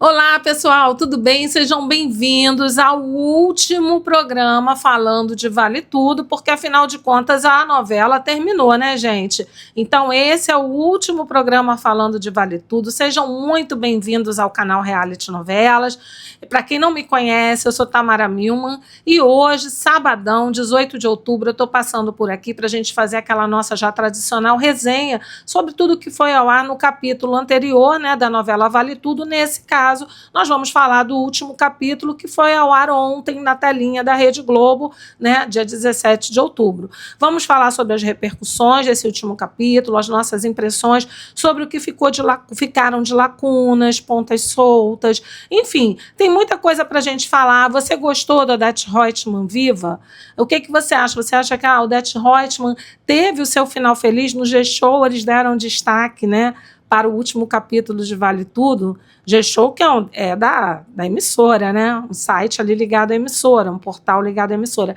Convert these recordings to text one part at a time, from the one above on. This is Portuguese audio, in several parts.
Olá, pessoal, tudo bem? Sejam bem-vindos ao último programa falando de Vale Tudo, porque afinal de contas a novela terminou, né, gente? Então, esse é o último programa falando de Vale Tudo. Sejam muito bem-vindos ao canal Reality Novelas. Para quem não me conhece, eu sou Tamara Milman e hoje, sabadão, 18 de outubro, eu estou passando por aqui para a gente fazer aquela nossa já tradicional resenha sobre tudo que foi ao ar no capítulo anterior, né, da novela Vale Tudo. Nesse caso, nós vamos falar do último capítulo que foi ao ar ontem na telinha da Rede Globo, né, dia 17 de outubro. Vamos falar sobre as repercussões desse último capítulo, as nossas impressões sobre o que ficaram de lacunas, pontas soltas, enfim, tem muita coisa para a gente falar. Você gostou da Odete Roitman viva? O que você acha? Você acha que a Odete Roitman teve o seu final feliz? No G-Show eles deram destaque, né, para o último capítulo de Vale Tudo. G-Show, que é da emissora, né? Um site ali ligado à emissora, um portal ligado à emissora,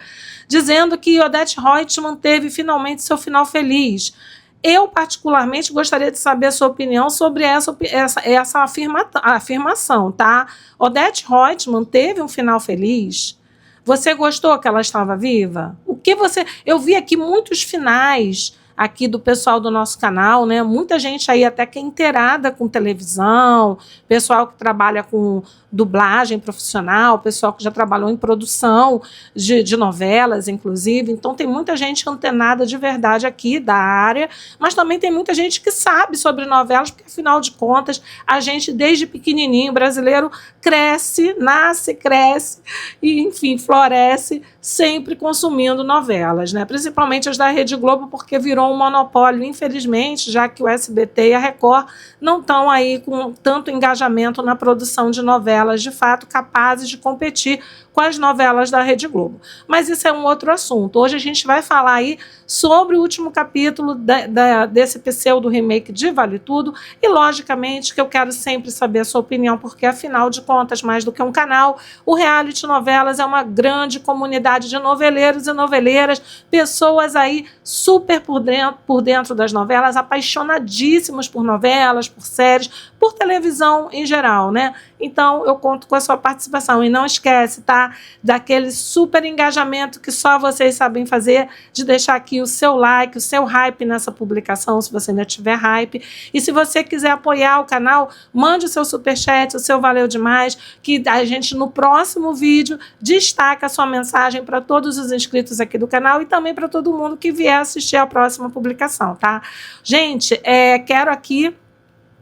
dizendo que Odete Roitman teve finalmente seu final feliz. Eu, particularmente, gostaria de saber a sua opinião sobre essa afirmação, tá? Odete Roitman teve um final feliz? Você gostou que ela estava viva? Eu vi aqui muitos finais aqui do pessoal do nosso canal, né? Muita gente aí até que é inteirada com televisão, pessoal que trabalha com dublagem profissional, pessoal que já trabalhou em produção de novelas, inclusive. Então tem muita gente antenada de verdade aqui da área, mas também tem muita gente que sabe sobre novelas, porque afinal de contas a gente desde pequenininho brasileiro cresce, nasce, cresce e enfim floresce sempre consumindo novelas, né? Principalmente as da Rede Globo, porque virou um monopólio, infelizmente, já que o SBT e a Record não estão aí com tanto engajamento na produção de novelas de fato capazes de competir com as novelas da Rede Globo. Mas isso é um outro assunto. Hoje a gente vai falar aí sobre o último capítulo desse pseudo remake de Vale Tudo e, logicamente, que eu quero sempre saber a sua opinião, porque, afinal de contas, mais do que um canal, o Reality Novelas é uma grande comunidade de noveleiros e noveleiras, pessoas aí super por dentro das novelas, apaixonadíssimos por novelas, por séries, por televisão em geral, né? Então, eu conto com a sua participação. E não esquece, tá? Daquele super engajamento que só vocês sabem fazer, de deixar aqui o seu like, o seu hype nessa publicação, se você ainda tiver hype. E se você quiser apoiar o canal, mande o seu superchat, o seu valeu demais, que a gente no próximo vídeo destaca a sua mensagem para todos os inscritos aqui do canal e também para todo mundo que vier assistir a próxima publicação, tá? Gente, quero aqui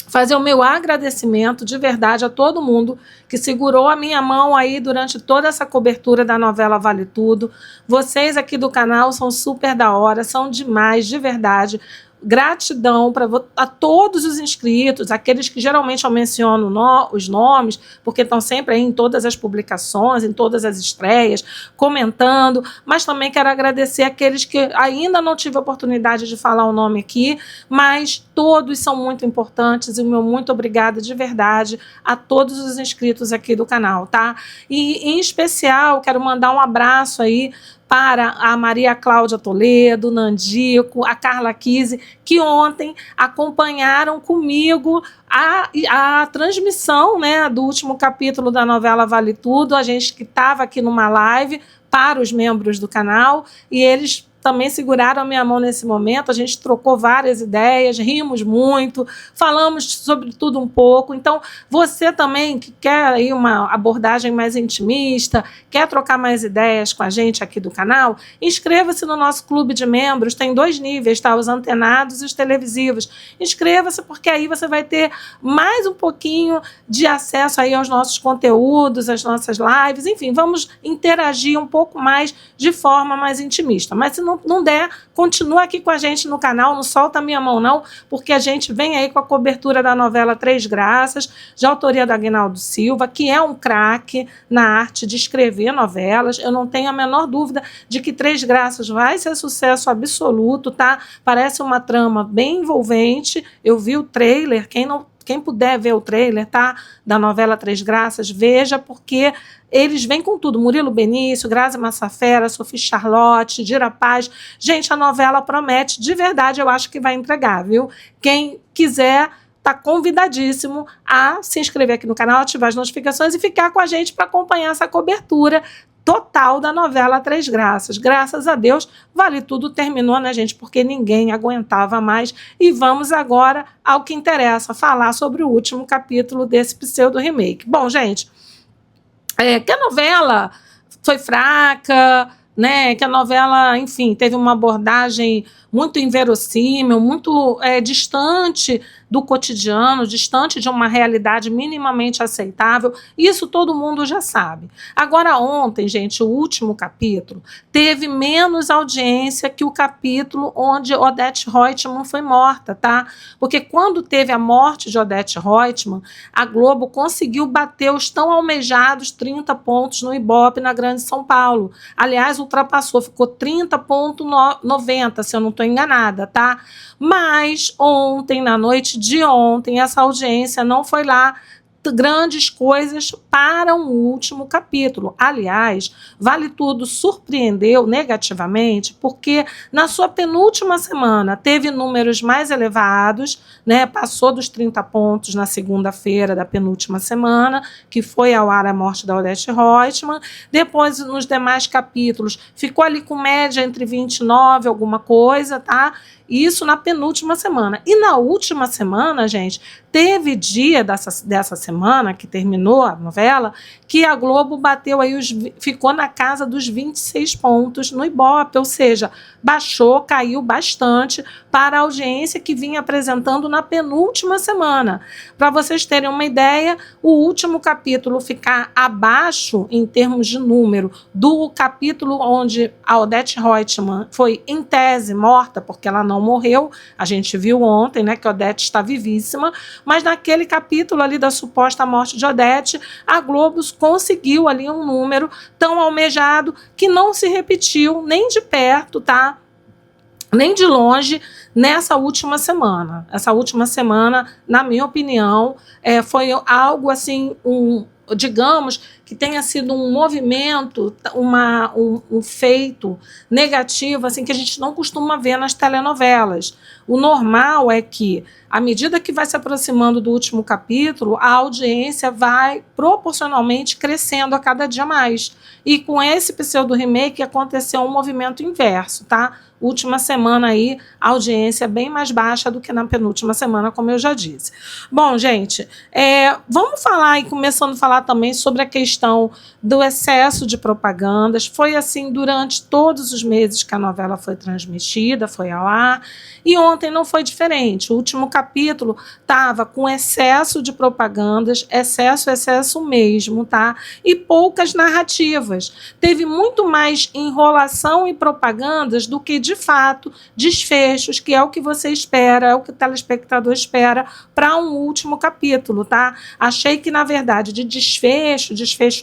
fazer o meu agradecimento de verdade a todo mundo que segurou a minha mão aí durante toda essa cobertura da novela Vale Tudo. Vocês aqui do canal são super da hora, são demais, de verdade. Gratidão a todos os inscritos, aqueles que geralmente eu menciono os nomes, porque estão sempre aí em todas as publicações, em todas as estreias, comentando, mas também quero agradecer aqueles que ainda não tive a oportunidade de falar o nome aqui, mas todos são muito importantes e o meu muito obrigada de verdade a todos os inscritos aqui do canal, tá? E em especial quero mandar um abraço aí para a Maria Cláudia Toledo, Nandico, a Carla Kise, que ontem acompanharam comigo a transmissão, né, do último capítulo da novela Vale Tudo. A gente que estava aqui numa live para os membros do canal e eles também seguraram a minha mão nesse momento. A gente trocou várias ideias, rimos muito, falamos sobre tudo um pouco. Então, você também que quer aí uma abordagem mais intimista, quer trocar mais ideias com a gente aqui do canal, inscreva-se no nosso clube de membros. Tem 2 níveis, tá? Os antenados e os televisivos. Inscreva-se, porque aí você vai ter mais um pouquinho de acesso aí aos nossos conteúdos, às nossas lives, enfim, vamos interagir um pouco mais de forma mais intimista. Mas se não der, continua aqui com a gente no canal, não solta a minha mão não, porque a gente vem aí com a cobertura da novela Três Graças, de autoria do Aguinaldo Silva, que é um craque na arte de escrever novelas. Eu não tenho a menor dúvida de que Três Graças vai ser sucesso absoluto, tá? Parece uma trama bem envolvente. Eu vi o trailer, quem puder ver o trailer, tá? Da novela Três Graças, veja, porque eles vêm com tudo. Murilo Benício, Grazi Massafera, Sophie Charlotte, Dira Paz. Gente, a novela promete, de verdade, eu acho que vai entregar, viu? Quem quiser, está convidadíssimo a se inscrever aqui no canal, ativar as notificações e ficar com a gente para acompanhar essa cobertura total da novela Três Graças. Graças a Deus, Vale Tudo terminou, né, gente? Porque ninguém aguentava mais. E vamos agora ao que interessa, falar sobre o último capítulo desse pseudo-remake. Bom, gente, que a novela foi fraca, né? Que a novela, enfim, teve uma abordagem muito inverossímil, muito distante do cotidiano, distante de uma realidade minimamente aceitável. Isso todo mundo já sabe. Agora, ontem, gente, o último capítulo teve menos audiência que o capítulo onde Odete Roitman foi morta, tá? Porque quando teve a morte de Odete Roitman, a Globo conseguiu bater os tão almejados 30 pontos no Ibope na Grande São Paulo. Aliás, ultrapassou, ficou 30,90, se eu não estou enganada, tá? Mas ontem, na noite de ontem, essa audiência não foi lá grandes coisas para um último capítulo. Aliás, Vale Tudo surpreendeu negativamente porque na sua penúltima semana teve números mais elevados, né? Passou dos 30 pontos na segunda-feira da penúltima semana, que foi ao ar a morte da Odete Roitman. Depois, nos demais capítulos, ficou ali com média entre 29, alguma coisa, tá? Isso na penúltima semana. E na última semana, gente, teve dia dessa semana, que terminou a novela, que a Globo bateu aí, ficou na casa dos 26 pontos no Ibope, ou seja, baixou, caiu bastante para a audiência que vinha apresentando na penúltima semana. Para vocês terem uma ideia, o último capítulo ficar abaixo, em termos de número, do capítulo onde a Odete Roitman foi, em tese, morta, porque ela não morreu. A gente viu ontem, né, que a Odete está vivíssima, mas naquele capítulo ali da suposta morte de Odete, a Globo conseguiu ali um número tão almejado que não se repetiu nem de perto, tá? Nem de longe nessa última semana. Essa última semana, na minha opinião, foi algo assim, digamos que tenha sido um movimento, um feito negativo, assim, que a gente não costuma ver nas telenovelas. O normal é que, à medida que vai se aproximando do último capítulo, a audiência vai proporcionalmente crescendo a cada dia mais. E com esse pseudo-remake aconteceu um movimento inverso, tá? Última semana aí, a audiência é bem mais baixa do que na penúltima semana, como eu já disse. Bom, gente, vamos falar e começando a falar também sobre a questão do excesso de propagandas. Foi assim durante todos os meses que a novela foi transmitida, foi ao ar, e ontem não foi diferente. O último capítulo estava com excesso de propagandas, excesso mesmo, tá? E poucas narrativas. Teve muito mais enrolação e propagandas do que, de fato, desfechos, que é o que você espera, é o que o telespectador espera para um último capítulo, tá? Achei que, na verdade, de desfecho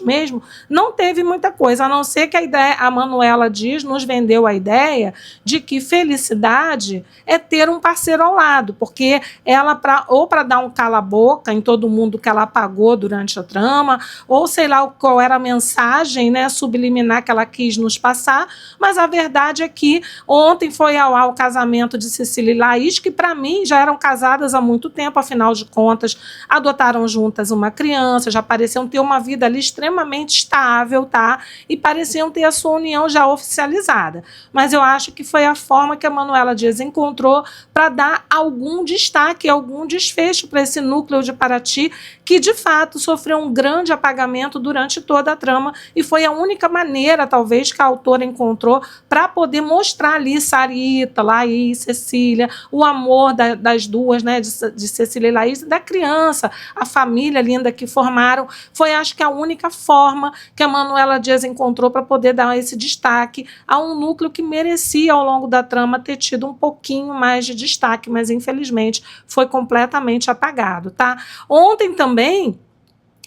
mesmo, não teve muita coisa, a não ser que a Manuela Dias nos vendeu a ideia de que felicidade é ter um parceiro ao lado, porque ela, ou para dar um cala-boca em todo mundo que ela apagou durante a trama, ou sei lá qual era a mensagem, né, subliminar que ela quis nos passar, mas a verdade é que ontem foi ao ar o casamento de Cecília e Laís, que para mim já eram casadas há muito tempo, afinal de contas, adotaram juntas uma criança, já pareciam ter uma vida ali extremamente estável, tá? E pareciam ter a sua união já oficializada. Mas eu acho que foi a forma que a Manuela Dias encontrou para dar algum destaque, algum desfecho para esse núcleo de Paraty, que de fato sofreu um grande apagamento durante toda a trama, e foi a única maneira, talvez, que a autora encontrou para poder mostrar ali Sarita, Laís, Cecília, o amor das duas, né, de Cecília e Laís, da criança, a família linda que formaram. Foi, acho que, a única forma que a Manuela Dias encontrou para poder dar esse destaque a um núcleo que merecia, ao longo da trama, ter tido um pouquinho mais de destaque, mas infelizmente foi completamente apagado, tá? Ontem também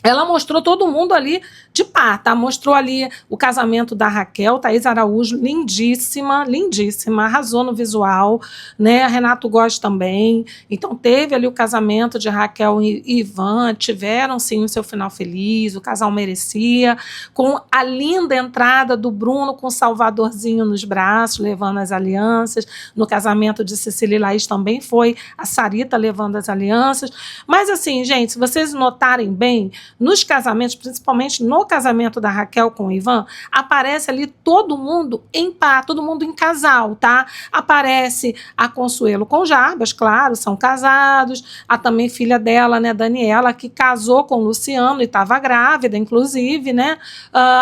ela mostrou todo mundo ali de par, tá? Mostrou ali o casamento da Raquel, Thaís Araújo, lindíssima, lindíssima, arrasou no visual, né? Renato Góes também. Então teve ali o casamento de Raquel e Ivan, tiveram sim o seu final feliz, o casal merecia, com a linda entrada do Bruno com o Salvadorzinho nos braços, levando as alianças. No casamento de Cecília e Laís também foi a Sarita levando as alianças. Mas assim, gente, se vocês notarem bem, nos casamentos, principalmente no casamento da Raquel com o Ivan, aparece ali todo mundo em par, todo mundo em casal, tá? Aparece a Consuelo com Jarbas, claro, são casados, a também filha dela, né, Daniela, que casou com o Luciano e estava grávida, inclusive, né?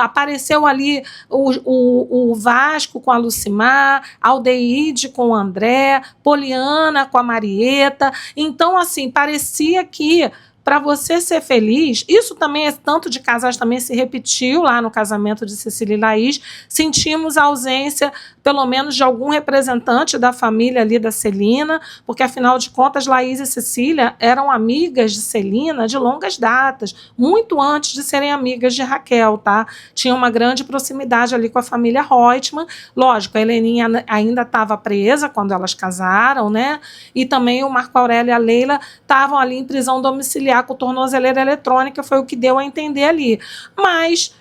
Apareceu ali o Vasco com a Lucimar, Aldeide com o André, Poliana com a Marieta. Então, assim, parecia que para você ser feliz, isso também é tanto de casais, também se repetiu lá no casamento de Cecília e Laís, sentimos a ausência, pelo menos, de algum representante da família ali da Celina, porque, afinal de contas, Laís e Cecília eram amigas de Celina de longas datas, muito antes de serem amigas de Raquel, tá? Tinha uma grande proximidade ali com a família Reutemann. Lógico, a Heleninha ainda estava presa quando elas casaram, né? E também o Marco Aurélio e a Leila estavam ali em prisão domiciliar com tornozeleira eletrônica, foi o que deu a entender ali. Mas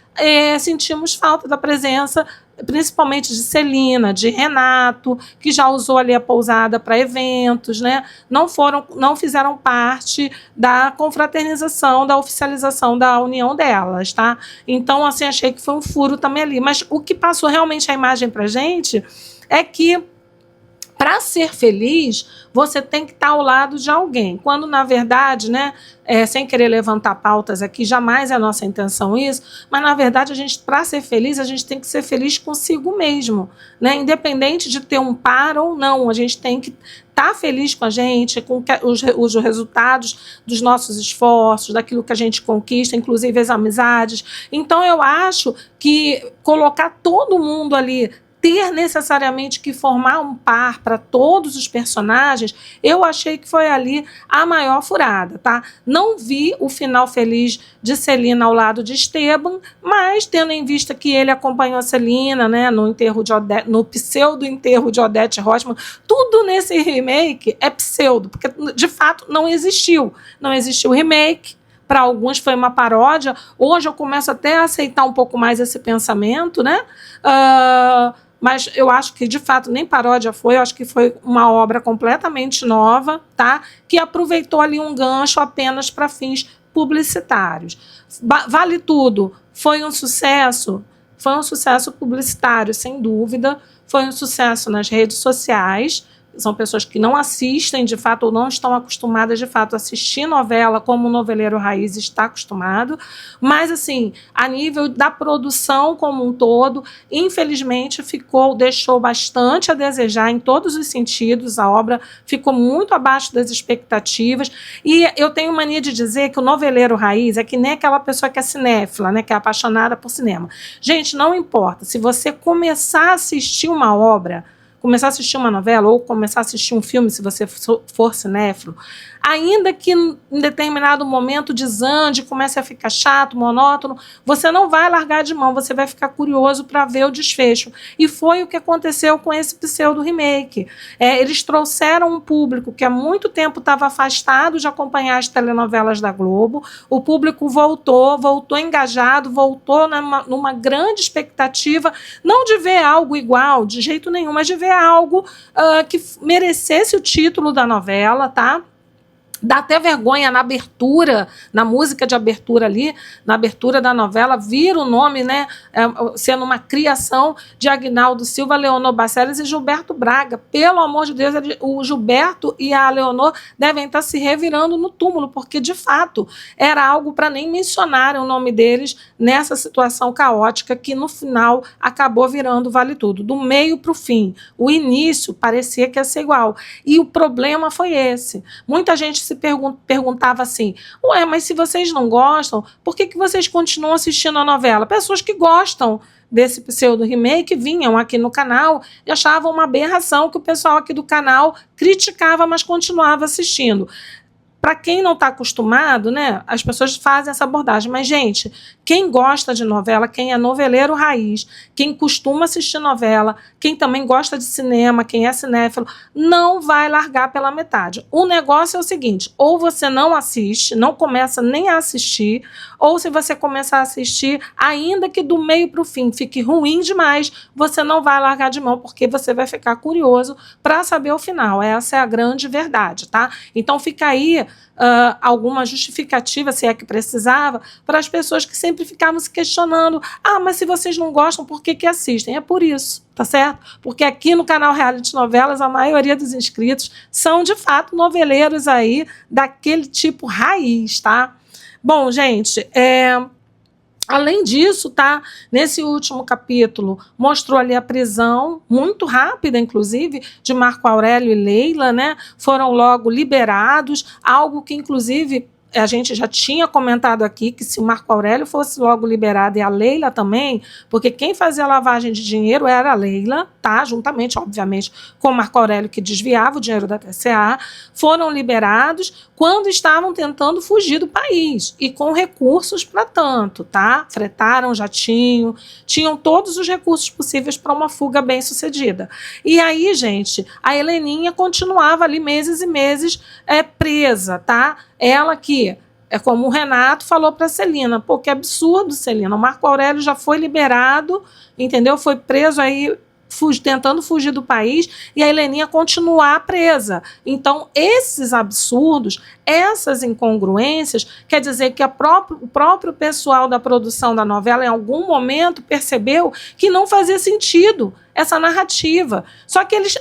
sentimos falta da presença, principalmente de Celina, de Renato, que já usou ali a pousada para eventos, né? Não fizeram parte da confraternização, da oficialização da união delas, tá? Então, assim, achei que foi um furo também ali. Mas o que passou realmente a imagem para a gente é que, para ser feliz, você tem que estar ao lado de alguém. Quando, na verdade, né, sem querer levantar pautas aqui, jamais é a nossa intenção isso, mas, na verdade, para ser feliz, a gente tem que ser feliz consigo mesmo, né? Independente de ter um par ou não, a gente tem que estar feliz com a gente, com os resultados dos nossos esforços, daquilo que a gente conquista, inclusive as amizades. Então, eu acho que colocar todo mundo ali, ter necessariamente que formar um par para todos os personagens, eu achei que foi ali a maior furada, tá? Não vi o final feliz de Celina ao lado de Esteban, mas tendo em vista que ele acompanhou a Celina, né, no enterro de Odete, no pseudo enterro de Odete Roitman, tudo nesse remake é pseudo, porque de fato não existiu remake. Para alguns foi uma paródia. Hoje eu começo até a aceitar um pouco mais esse pensamento, né? Mas eu acho que, de fato, nem paródia foi, eu acho que foi uma obra completamente nova, tá? Que aproveitou ali um gancho apenas para fins publicitários. Vale Tudo foi um sucesso publicitário, sem dúvida, foi um sucesso nas redes sociais. São pessoas que não assistem, de fato, ou não estão acostumadas, de fato, a assistir novela como o noveleiro raiz está acostumado. Mas, assim, a nível da produção como um todo, infelizmente, deixou bastante a desejar em todos os sentidos. A obra ficou muito abaixo das expectativas. E eu tenho mania de dizer que o noveleiro raiz é que nem aquela pessoa que é cinéfila, né, que é apaixonada por cinema. Gente, não importa. Se você começar a assistir uma obra, começar a assistir uma novela ou começar a assistir um filme, se você for cinéfilo, ainda que em determinado momento desande, comece a ficar chato, monótono, você não vai largar de mão, você vai ficar curioso para ver o desfecho. E foi o que aconteceu com esse pseudo remake. Eles trouxeram um público que há muito tempo estava afastado de acompanhar as telenovelas da Globo, o público voltou engajado, voltou numa grande expectativa, não de ver algo igual, de jeito nenhum, mas de ver algo que merecesse o título da novela, tá? Dá até vergonha na abertura, na música de abertura ali, na abertura da novela, vira o nome, né, sendo uma criação de Aguinaldo Silva, Leonor Barcelos e Gilberto Braga. Pelo amor de Deus, o Gilberto e a Leonor devem estar se revirando no túmulo, porque, de fato, era algo para nem mencionarem o nome deles nessa situação caótica que, no final, acabou virando Vale Tudo. Do meio para o fim. O início parecia que ia ser igual. E o problema foi esse. Muita gente se perguntava assim, mas se vocês não gostam, por que vocês continuam assistindo a novela? Pessoas que gostam desse pseudo remake vinham aqui no canal e achavam uma aberração que o pessoal aqui do canal criticava, mas continuava assistindo. para quem não está acostumado, né, as pessoas fazem essa abordagem. Mas, gente, quem gosta de novela, quem é noveleiro raiz, quem costuma assistir novela, quem também gosta de cinema, quem é cinéfilo, não vai largar pela metade. O negócio é o seguinte, ou você não assiste, não começa nem a assistir, ou se você começar a assistir, ainda que do meio para o fim fique ruim demais, você não vai largar de mão, porque você vai ficar curioso para saber o final. Essa é a grande verdade, tá? Então fica aí alguma justificativa, se é que precisava, para as pessoas que sempre ficavam se questionando, mas se vocês não gostam, por que assistem? É por isso, tá certo? Porque aqui no canal Reality Novelas, a maioria dos inscritos são, de fato, noveleiros aí, daquele tipo raiz, tá? Bom, gente, além disso, tá? Nesse último capítulo, mostrou ali a prisão, muito rápida, inclusive, de Marco Aurélio e Leila, né? Foram logo liberados, algo que, inclusive, a gente já tinha comentado aqui que se o Marco Aurélio fosse logo liberado e a Leila também, porque quem fazia a lavagem de dinheiro era a Leila, tá? Juntamente, obviamente, com o Marco Aurélio, que desviava o dinheiro da TCA, foram liberados quando estavam tentando fugir do país e com recursos para tanto, tá? Fretaram jatinho, tinham todos os recursos possíveis para uma fuga bem sucedida. E aí, gente, a Heleninha continuava ali meses e meses presa, tá? Ela que, como o Renato falou para a Celina, pô, que absurdo, Celina, o Marco Aurélio já foi liberado, entendeu? Foi preso aí, tentando fugir do país, e a Heleninha continuar presa. Então, esses absurdos, essas incongruências, quer dizer que o próprio pessoal da produção da novela, em algum momento, percebeu que não fazia sentido essa narrativa. Só que eles,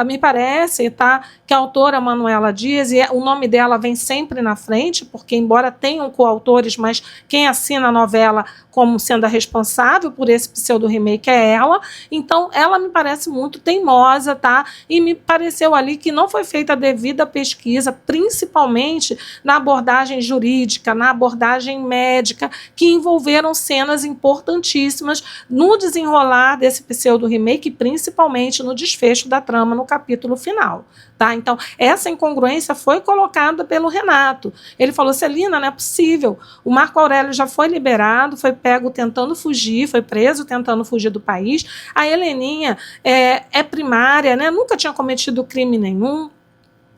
me parece, tá, que a autora Manuela Dias, e o nome dela vem sempre na frente, porque embora tenham coautores, mas quem assina a novela como sendo a responsável por esse pseudo-remake é ela. Então, ela me parece muito teimosa, tá? E me pareceu ali que não foi feita a devida pesquisa, principalmente na abordagem jurídica, na abordagem médica, que envolveram cenas importantíssimas no desenrolar desse pseudo-remake, principalmente no desfecho da trama no capítulo final. Tá? Então, essa incongruência foi colocada pelo Renato. Ele falou, Celina, não é possível. O Marco Aurélio já foi liberado, foi pego tentando fugir, foi preso tentando fugir do país. A Heleninha é primária, né? Nunca tinha cometido crime nenhum.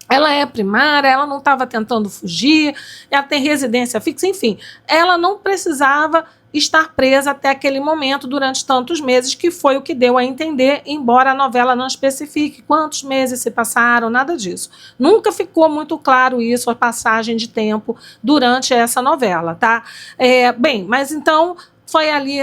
Ela é primária, ela não estava tentando fugir, ela tem residência fixa, enfim. Ela não precisava estar presa até aquele momento durante tantos meses, que foi o que deu a entender, embora a novela não especifique quantos meses se passaram, nada disso. Nunca ficou muito claro isso, a passagem de tempo durante essa novela, tá? Bem, mas então foi ali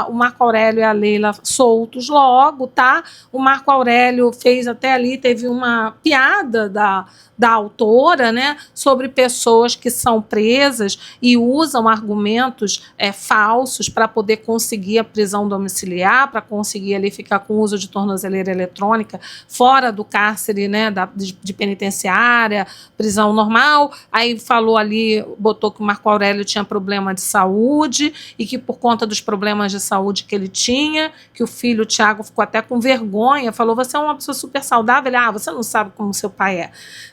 o Marco Aurélio e a Leila soltos logo, tá? O Marco Aurélio fez até ali, teve uma piada da autora, né, sobre pessoas que são presas e usam argumentos falsos para poder conseguir a prisão domiciliar, para conseguir ali ficar com o uso de tornozeleira eletrônica fora do cárcere, né, de penitenciária, prisão normal. Aí falou ali, botou que o Marco Aurélio tinha problema de saúde e que por conta dos problemas de saúde que ele tinha, que o filho, o Tiago, ficou até com vergonha, falou, você é uma pessoa super saudável? Ele, você não sabe como seu pai é.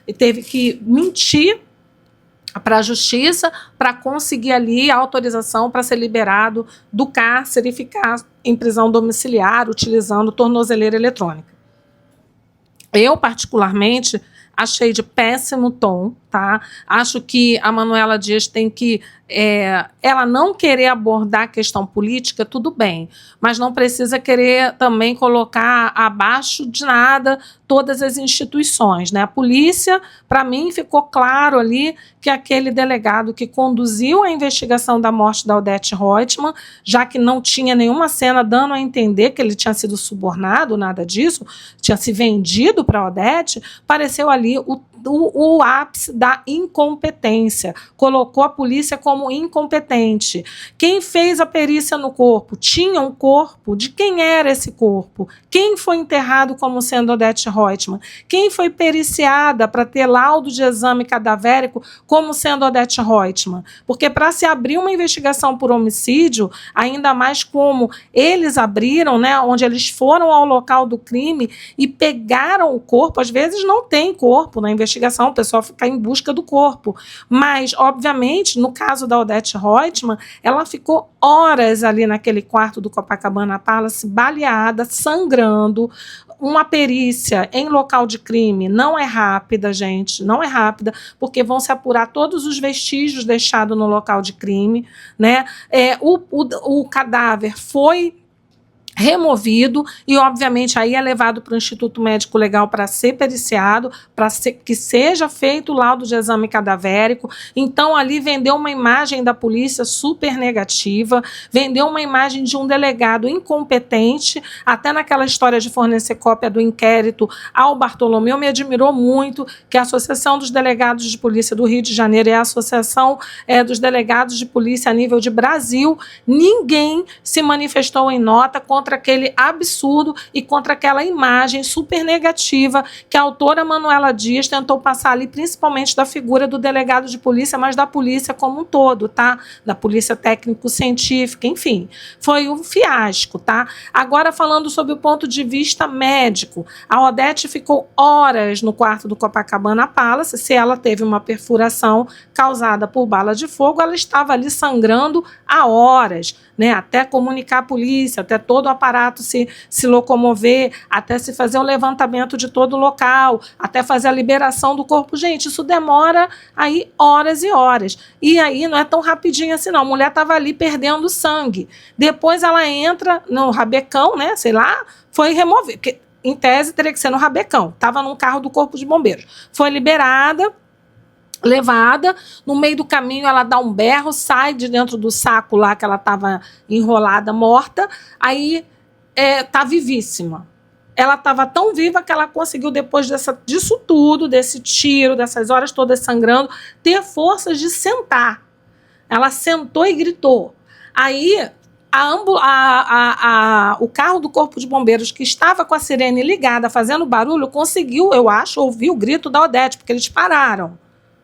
E teve que mentir para a justiça para conseguir ali a autorização para ser liberado do cárcere e ficar em prisão domiciliar utilizando tornozeleira eletrônica. Eu, particularmente, achei de péssimo tom, tá? Acho que a Manuela Dias tem que ela não querer abordar a questão política, tudo bem, mas não precisa querer também colocar abaixo de nada todas as instituições, né? A polícia, para mim, ficou claro ali que aquele delegado que conduziu a investigação da morte da Odete Roitman, já que não tinha nenhuma cena dando a entender que ele tinha sido subornado, nada disso, tinha se vendido para a Odete, pareceu ali o ápice da incompetência, colocou a polícia como incompetente. Quem fez a perícia no corpo? Tinha um corpo? De quem era esse corpo? Quem foi enterrado como sendo Odete Roitman? Quem foi periciada para ter laudo de exame cadavérico como sendo Odete Roitman? Porque para se abrir uma investigação por homicídio, ainda mais como eles abriram, né, onde eles foram ao local do crime e pegaram o corpo, às vezes não tem corpo na investigação, investigação, o pessoal ficar em busca do corpo. Mas, obviamente, no caso da Odete Roitman, ela ficou horas ali naquele quarto do Copacabana Palace, baleada, sangrando. Uma perícia em local de crime não é rápida, gente, não é rápida, porque vão se apurar todos os vestígios deixados no local de crime, né? O cadáver foi removido e, obviamente, aí é levado para o Instituto Médico Legal para ser periciado, para que seja feito o laudo de exame cadavérico. Então, ali vendeu uma imagem da polícia super negativa, vendeu uma imagem de um delegado incompetente, até naquela história de fornecer cópia do inquérito ao Bartolomeu. Me admirou muito que a Associação dos Delegados de Polícia do Rio de Janeiro e a Associação dos Delegados de Polícia a nível de Brasil, ninguém se manifestou em nota contra aquele absurdo e contra aquela imagem super negativa que a autora Manuela Dias tentou passar ali, principalmente da figura do delegado de polícia, mas da polícia como um todo, tá? Da polícia técnico-científica, enfim. Foi um fiasco, tá? Agora, falando sobre o ponto de vista médico, a Odete ficou horas no quarto do Copacabana Palace. Se ela teve uma perfuração causada por bala de fogo, ela estava ali sangrando há horas, né? Até comunicar a polícia, até todo o aparato se locomover, até se fazer o levantamento de todo o local, até fazer a liberação do corpo. Gente, isso demora aí horas e horas. E aí não é tão rapidinho assim, não. A mulher estava ali perdendo sangue. Depois ela entra no rabecão, né? Sei lá, foi removido. Porque, em tese, teria que ser no rabecão. Estava num carro do Corpo de Bombeiros. Foi liberada, levada, no meio do caminho ela dá um berro, sai de dentro do saco lá que ela estava enrolada, morta, aí tá vivíssima. Ela estava tão viva que ela conseguiu, depois disso tudo, desse tiro, dessas horas todas sangrando, ter forças de sentar. Ela sentou e gritou. Aí o carro do Corpo de Bombeiros, que estava com a sirene ligada, fazendo barulho, conseguiu, eu acho, ouvir o grito da Odete, porque eles pararam.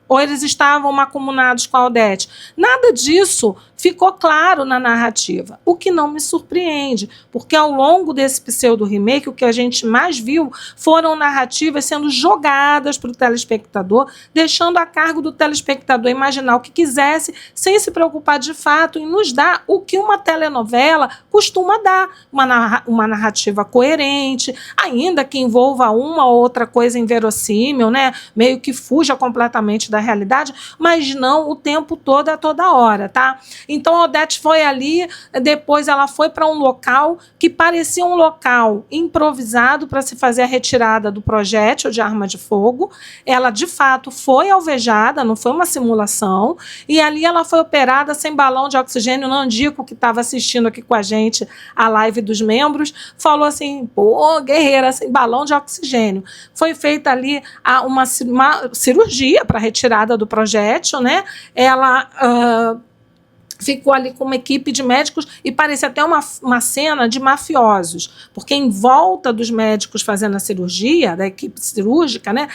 Ou eles estavam mancomunados com a Odete. Nada disso ficou claro na narrativa, o que não me surpreende, porque ao longo desse pseudo-remake, o que a gente mais viu foram narrativas sendo jogadas para o telespectador, deixando a cargo do telespectador imaginar o que quisesse, sem se preocupar de fato em nos dar o que uma telenovela costuma dar, uma narrativa coerente, ainda que envolva uma ou outra coisa inverossímil, né? Meio que fuja completamente da realidade, mas não o tempo todo, a toda hora, tá? Então a Odete foi ali, depois ela foi para um local que parecia um local improvisado para se fazer a retirada do projétil de arma de fogo. Ela, de fato, foi alvejada, não foi uma simulação, e ali ela foi operada sem balão de oxigênio. O Nandico, que estava assistindo aqui com a gente a live dos membros, falou assim, pô, guerreira, sem balão de oxigênio. Foi feita ali uma cirurgia para retirada do projétil, né? Ela ficou ali com uma equipe de médicos e parecia até uma cena de mafiosos, porque em volta dos médicos fazendo a cirurgia, da equipe cirúrgica, né,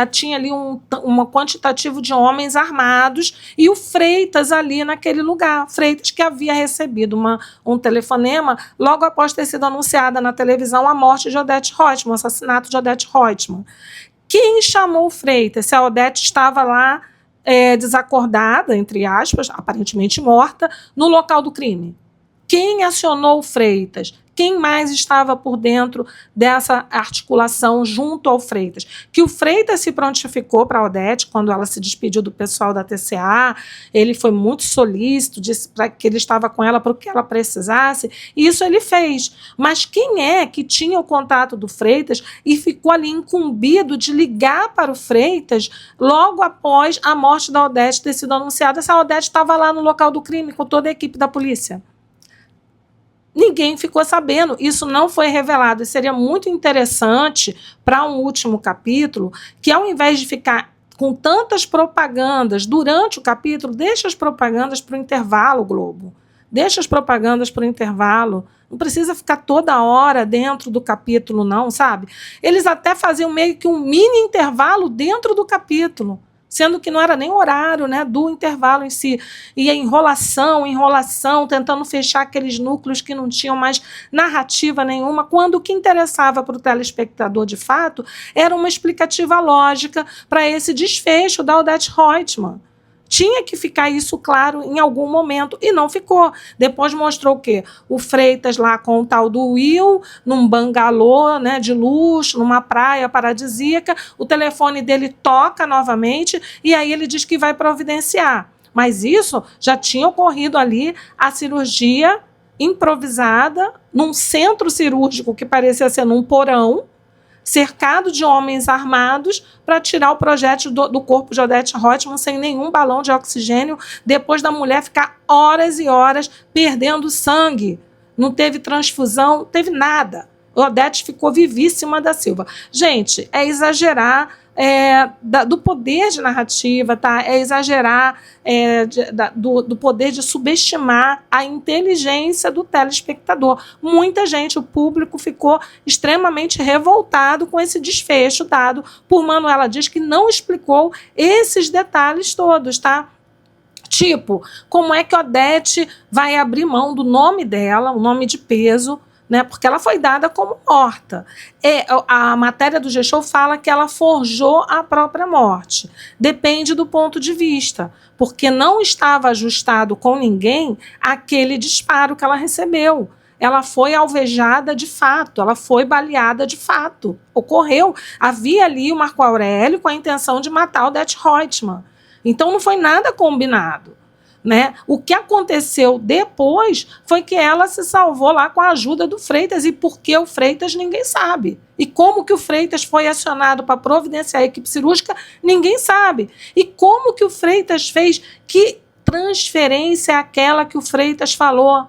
tinha ali um quantitativo de homens armados e o Freitas ali naquele lugar. Freitas, que havia recebido um telefonema logo após ter sido anunciada na televisão a morte de Odete Roitman, o assassinato de Odete Roitman. Quem chamou o Freitas? Se a Odete estava lá desacordada, entre aspas, aparentemente morta, no local do crime. Quem acionou o Freitas? Quem mais estava por dentro dessa articulação junto ao Freitas? Que o Freitas se prontificou para a Odete quando ela se despediu do pessoal da TCA, ele foi muito solícito, disse que ele estava com ela para o que ela precisasse, e isso ele fez. Mas quem é que tinha o contato do Freitas e ficou ali incumbido de ligar para o Freitas logo após a morte da Odete ter sido anunciada? Essa Odete estava lá no local do crime com toda a equipe da polícia. Ninguém ficou sabendo, isso não foi revelado. E seria muito interessante para um último capítulo que, ao invés de ficar com tantas propagandas durante o capítulo, deixa as propagandas para o intervalo, Globo. Deixa as propagandas para o intervalo. Não precisa ficar toda hora dentro do capítulo, não, sabe? Eles até faziam meio que um mini intervalo dentro do capítulo, sendo que não era nem horário, né, do intervalo em si. E a enrolação, tentando fechar aqueles núcleos que não tinham mais narrativa nenhuma, quando o que interessava para o telespectador, de fato, era uma explicativa lógica para esse desfecho da Odete Roitman. Tinha que ficar isso claro em algum momento, e não ficou. Depois mostrou o quê? O Freitas lá com o tal do Will, num bangalô, né, de luxo, numa praia paradisíaca, o telefone dele toca novamente, e aí ele diz que vai providenciar. Mas isso já tinha ocorrido ali, a cirurgia improvisada, num centro cirúrgico que parecia ser num porão, cercado de homens armados para tirar o projétil do corpo de Odete Roitman sem nenhum balão de oxigênio, depois da mulher ficar horas e horas perdendo sangue. Não teve transfusão, não teve nada. Odete ficou vivíssima da Silva. Gente, é exagerar do poder de narrativa, tá? É exagerar do poder de subestimar a inteligência do telespectador. Muita gente, o público, ficou extremamente revoltado com esse desfecho dado por Manuela Dias, que não explicou esses detalhes todos, tá? Tipo, como é que Odete vai abrir mão do nome dela, um nome de peso, né, porque ela foi dada como morta. A matéria do G-Show fala que ela forjou a própria morte. Depende do ponto de vista, porque não estava ajustado com ninguém aquele disparo que ela recebeu. Ela foi alvejada de fato, ela foi baleada de fato. Ocorreu. Havia ali o Marco Aurélio com a intenção de matar Odete Roitman. Então não foi nada combinado. Né? O que aconteceu depois foi que ela se salvou lá com a ajuda do Freitas, e por que o Freitas ninguém sabe. E como que o Freitas foi acionado para providenciar a equipe cirúrgica, ninguém sabe. E como que o Freitas fez, que transferência é aquela que o Freitas falou?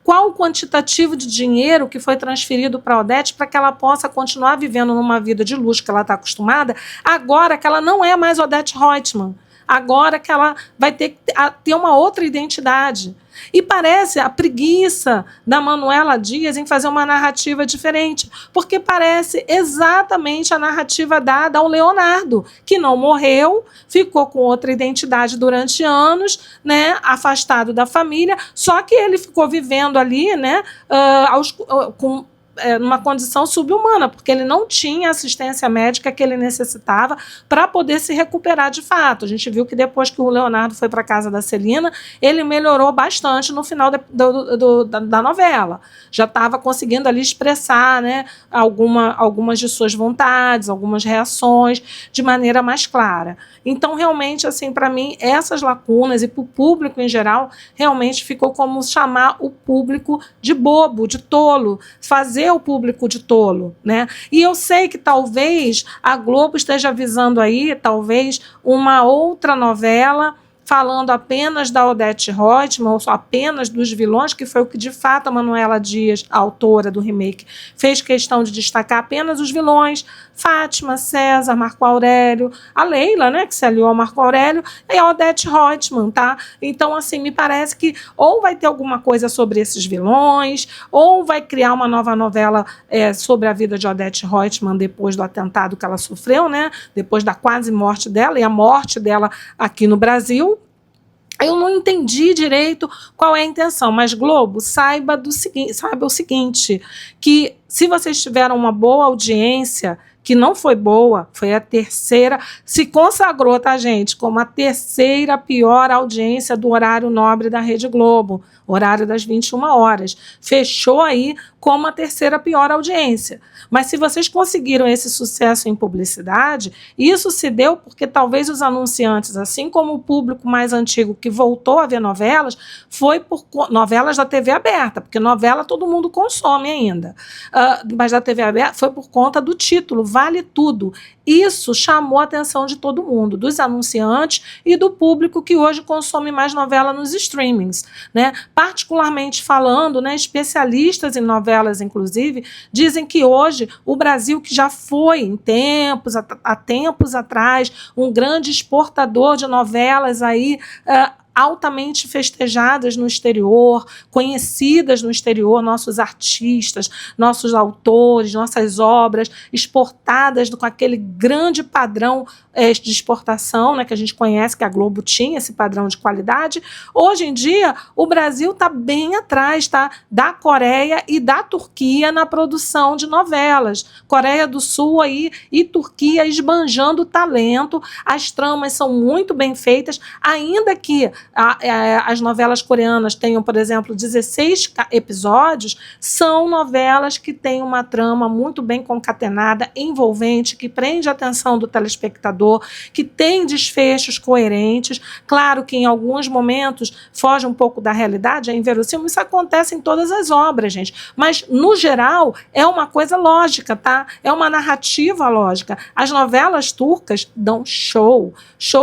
Qual o quantitativo de dinheiro que foi transferido para a Odete para que ela possa continuar vivendo numa vida de luxo que ela está acostumada, agora que ela não é mais Odete Roitman? Agora que ela vai ter que ter uma outra identidade. E parece a preguiça da Manuela Dias em fazer uma narrativa diferente, porque parece exatamente a narrativa dada ao Leonardo, que não morreu, ficou com outra identidade durante anos, né, afastado da família, só que ele ficou vivendo ali, né, numa condição subhumana, porque ele não tinha a assistência médica que ele necessitava para poder se recuperar de fato. A gente viu que depois que o Leonardo foi para a casa da Celina, ele melhorou bastante no final da novela. Já estava conseguindo ali expressar, né, algumas de suas vontades, algumas reações de maneira mais clara. Então, realmente, assim, para mim, essas lacunas, e para o público em geral, realmente ficou como chamar o público de bobo, de tolo, fazer o público de tolo, né? E eu sei que talvez a Globo esteja avisando aí, talvez, uma outra novela falando apenas da Odete Roitman, ou apenas dos vilões, que foi o que de fato a Manuela Dias, a autora do remake, fez questão de destacar apenas os vilões: Fátima, César, Marco Aurélio, a Leila, né, que se aliou ao Marco Aurélio, e a Odete Roitman, tá? Então, assim, me parece que ou vai ter alguma coisa sobre esses vilões, ou vai criar uma nova novela sobre a vida de Odete Roitman depois do atentado que ela sofreu, né, depois da quase morte dela e a morte dela aqui no Brasil. Eu não entendi direito qual é a intenção, mas Globo, saiba o seguinte, que se vocês tiveram uma boa audiência, que não foi boa, foi a terceira, se consagrou, tá, gente, como a terceira pior audiência do horário nobre da Rede Globo, horário das 21 horas. Fechou aí como a terceira pior audiência. Mas se vocês conseguiram esse sucesso em publicidade, isso se deu porque talvez os anunciantes, assim como o público mais antigo que voltou a ver novelas, foi por novelas da TV aberta, porque novela todo mundo consome ainda. Mas da TV aberta foi por conta do título, Vale Tudo. Isso chamou a atenção de todo mundo, dos anunciantes e do público que hoje consome mais novela nos streamings, né? Particularmente falando, né, especialistas em novelas, inclusive, dizem que hoje o Brasil, que já foi há tempos atrás um grande exportador de novelas aí, altamente festejadas no exterior, conhecidas no exterior, nossos artistas, nossos autores, nossas obras exportadas com aquele grande padrão de exportação, né, que a gente conhece, que a Globo tinha esse padrão de qualidade. Hoje em dia, o Brasil está bem atrás, tá, da Coreia e da Turquia na produção de novelas. Coreia do Sul aí e Turquia esbanjando talento, as tramas são muito bem feitas, ainda que as novelas coreanas tenham, por exemplo, 16 episódios, são novelas que têm uma trama muito bem concatenada, envolvente, que prende a atenção do telespectador, que tem desfechos coerentes. Claro que em alguns momentos foge um pouco da realidade, é inverossímil, isso acontece em todas as obras, gente, mas no geral é uma coisa lógica, tá? É uma narrativa lógica. As novelas turcas dão show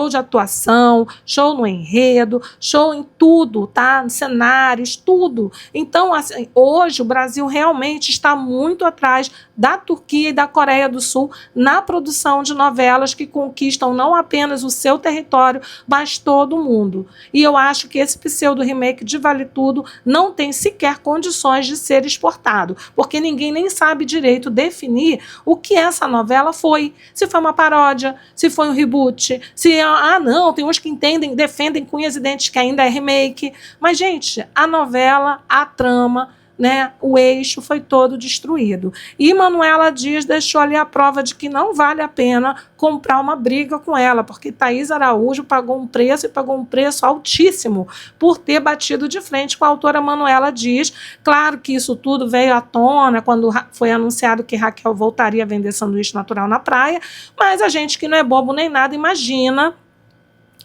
de atuação, show no enredo, show em tudo, tá? Em cenários, tudo. Então, assim, hoje o Brasil realmente está muito atrás da Turquia e da Coreia do Sul na produção de novelas que conquistam não apenas o seu território, mas todo o mundo. E eu acho que esse pseudo-remake de Vale Tudo não tem sequer condições de ser exportado, porque ninguém nem sabe direito definir o que essa novela foi. Se foi uma paródia, se foi um reboot, se, não, tem uns que entendem, defendem com unhas e dentes que ainda é remake. Mas, gente, a novela, a trama, né, o eixo foi todo destruído. E Manuela Dias deixou ali a prova de que não vale a pena comprar uma briga com ela, porque Thaís Araújo pagou um preço altíssimo por ter batido de frente com a autora Manuela Dias. Claro que isso tudo veio à tona quando foi anunciado que Raquel voltaria a vender sanduíche natural na praia, mas a gente que não é bobo nem nada imagina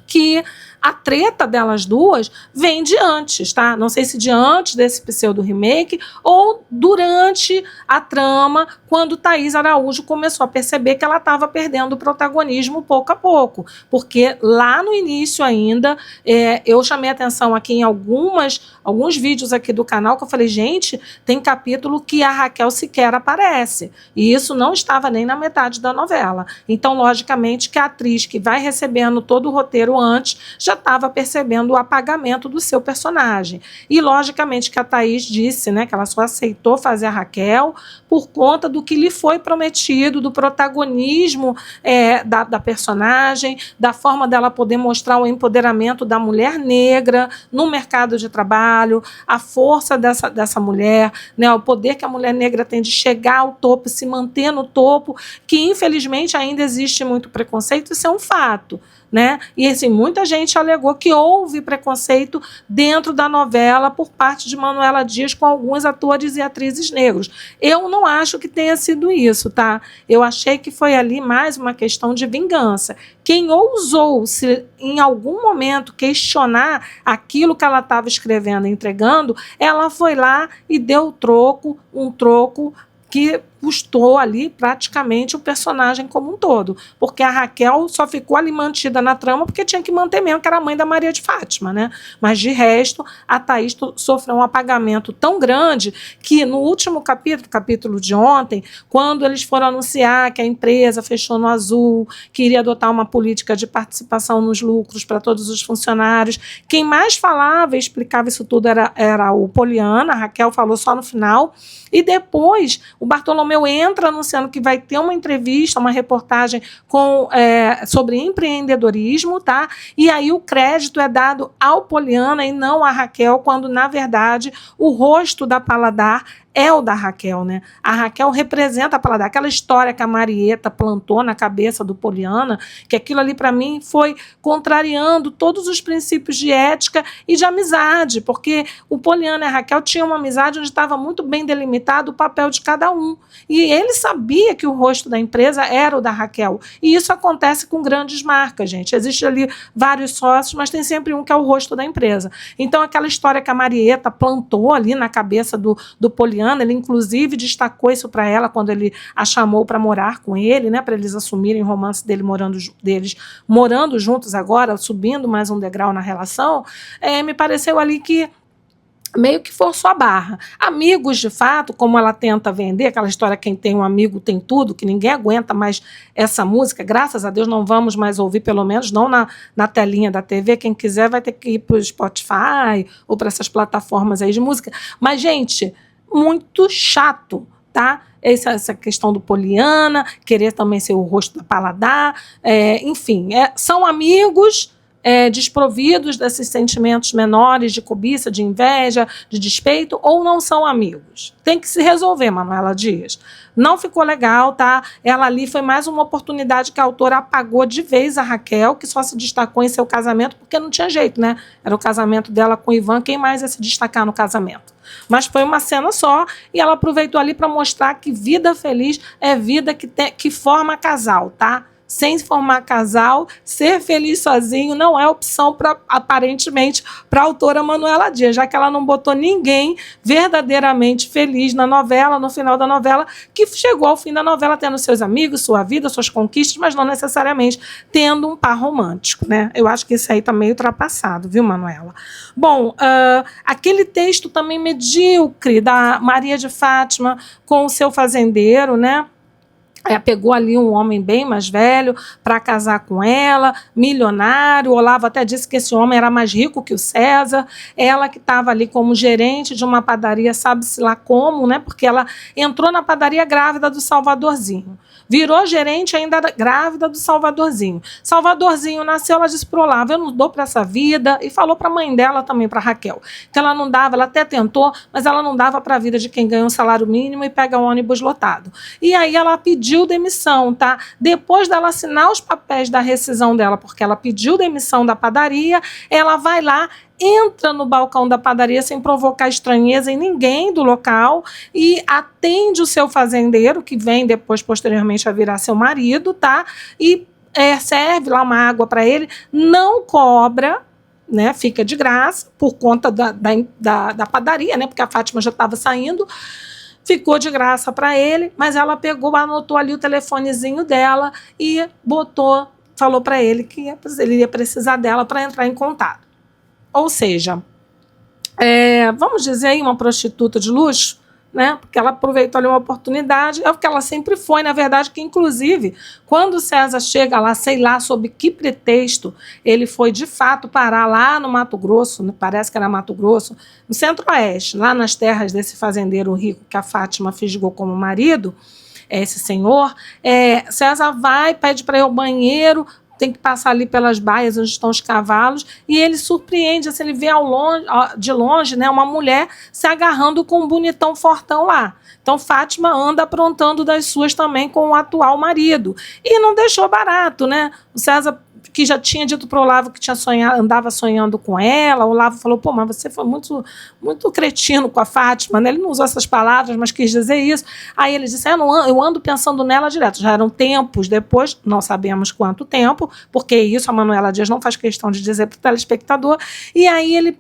que a treta delas duas vem de antes, tá? Não sei se de antes desse pseudo-remake ou durante a trama, quando Thaís Araújo começou a perceber que ela estava perdendo o protagonismo pouco a pouco. Porque lá no início ainda, eu chamei atenção aqui em alguns vídeos aqui do canal que eu falei, gente, tem capítulo que a Raquel sequer aparece. E isso não estava nem na metade da novela. Então, logicamente, que a atriz que vai recebendo todo o roteiro antes já estava percebendo o apagamento do seu personagem. E, logicamente, que a Thaís disse, né, que ela só aceitou fazer a Raquel por conta do que lhe foi prometido, do protagonismo da personagem, da forma dela poder mostrar o empoderamento da mulher negra no mercado de trabalho, a força dessa mulher, né, o poder que a mulher negra tem de chegar ao topo, se manter no topo, que infelizmente ainda existe muito preconceito, isso é um fato. Né? E assim, muita gente alegou que houve preconceito dentro da novela por parte de Manuela Dias com alguns atores e atrizes negros. Eu não acho que tenha sido isso, tá? Eu achei que foi ali mais uma questão de vingança. Quem ousou, se em algum momento, questionar aquilo que ela estava escrevendo e entregando, ela foi lá e deu um troco que custou ali praticamente o personagem como um todo, porque a Raquel só ficou ali mantida na trama porque tinha que manter mesmo, que era a mãe da Maria de Fátima, né? Mas de resto, a Thaís sofreu um apagamento tão grande que no último capítulo de ontem, quando eles foram anunciar que a empresa fechou no azul, que iria adotar uma política de participação nos lucros para todos os funcionários, quem mais falava e explicava isso tudo era o Poliana, a Raquel falou só no final, e depois o Bartolomeu entra anunciando que vai ter uma entrevista, uma reportagem sobre empreendedorismo, tá? E aí o crédito é dado ao Poliana e não à Raquel, quando, na verdade, o rosto da Paladar é o da Raquel, né? A Raquel representa a Paladar. Aquela história que a Marieta plantou na cabeça do Poliana, que aquilo ali, para mim, foi contrariando todos os princípios de ética e de amizade, porque o Poliana e a Raquel tinham uma amizade onde estava muito bem delimitado o papel de cada um. E ele sabia que o rosto da empresa era o da Raquel. E isso acontece com grandes marcas, gente. Existem ali vários sócios, mas tem sempre um que é o rosto da empresa. Então, aquela história que a Marieta plantou ali na cabeça do Poliana, ele inclusive destacou isso para ela quando ele a chamou para morar com ele, né, para eles assumirem o romance deles morando juntos agora, subindo mais um degrau na relação. Me pareceu ali que meio que forçou a barra. Amigos, de fato, como ela tenta vender, aquela história, quem tem um amigo tem tudo, que ninguém aguenta mais essa música, graças a Deus não vamos mais ouvir, pelo menos não na telinha da TV, quem quiser vai ter que ir para o Spotify ou para essas plataformas aí de música. Mas, gente, muito chato, tá? Essa questão do Poliana, querer também ser o rosto da Paladar, enfim, são amigos desprovidos desses sentimentos menores de cobiça, de inveja, de despeito, ou não são amigos. Tem que se resolver, Manuela Dias. Não ficou legal, tá? Ela ali foi mais uma oportunidade que a autora apagou de vez a Raquel, que só se destacou em seu casamento, porque não tinha jeito, né? Era o casamento dela com o Ivan, quem mais ia se destacar no casamento? Mas foi uma cena só, e ela aproveitou ali para mostrar que vida feliz é vida que forma casal, tá? Sem formar casal, ser feliz sozinho não é opção, aparentemente, para a autora Manuela Dias, já que ela não botou ninguém verdadeiramente feliz na novela, no final da novela, que chegou ao fim da novela tendo seus amigos, sua vida, suas conquistas, mas não necessariamente tendo um par romântico, né? Eu acho que isso aí está meio ultrapassado, viu, Manuela? Bom, aquele texto também medíocre da Maria de Fátima com o seu fazendeiro, né? Pegou ali um homem bem mais velho para casar com ela, milionário. O Olavo até disse que esse homem era mais rico que o César. Ela que estava ali como gerente de uma padaria, sabe-se lá como, né? Porque ela entrou na padaria grávida do Salvadorzinho. Virou gerente ainda grávida do Salvadorzinho. Salvadorzinho nasceu, ela disse para o Olavo, eu não dou para essa vida. E falou para a mãe dela também, para Raquel, que ela não dava, ela até tentou, mas ela não dava para a vida de quem ganha um salário mínimo e pega um ônibus lotado. E aí ela pediu demissão, tá? Depois dela assinar os papéis da rescisão dela, porque ela pediu demissão da padaria, ela vai lá, entra no balcão da padaria sem provocar estranheza em ninguém do local e atende o seu fazendeiro, que vem depois, posteriormente, a virar seu marido, tá? E serve lá uma água para ele, não cobra, né? Fica de graça por conta da padaria, né? Porque a Fátima já estava saindo. Ficou de graça para ele, mas ela pegou, anotou ali o telefonezinho dela e falou para ele que ele ia precisar dela para entrar em contato. Ou seja, vamos dizer aí uma prostituta de luxo, né? Porque ela aproveitou ali uma oportunidade, é o que ela sempre foi, na verdade, que inclusive, quando o César chega lá, sei lá sob que pretexto, ele foi de fato parar lá no Mato Grosso, parece que era Mato Grosso, no Centro-Oeste, lá nas terras desse fazendeiro rico que a Fátima fisgou como marido, esse senhor, César vai, pede para ir ao banheiro, tem que passar ali pelas baias onde estão os cavalos, e ele surpreende, assim, ele vê de longe, né, uma mulher se agarrando com um bonitão fortão lá. Então Fátima anda aprontando das suas também com o atual marido. E não deixou barato, né? O César, que já tinha dito para o Olavo que tinha andava sonhando com ela, o Olavo falou, pô, mas você foi muito, muito cretino com a Fátima, né? Ele não usou essas palavras, mas quis dizer isso. Aí ele disse, eu ando pensando nela direto. Já eram tempos depois, não sabemos quanto tempo, porque isso a Manuela Dias não faz questão de dizer para o telespectador, e aí ele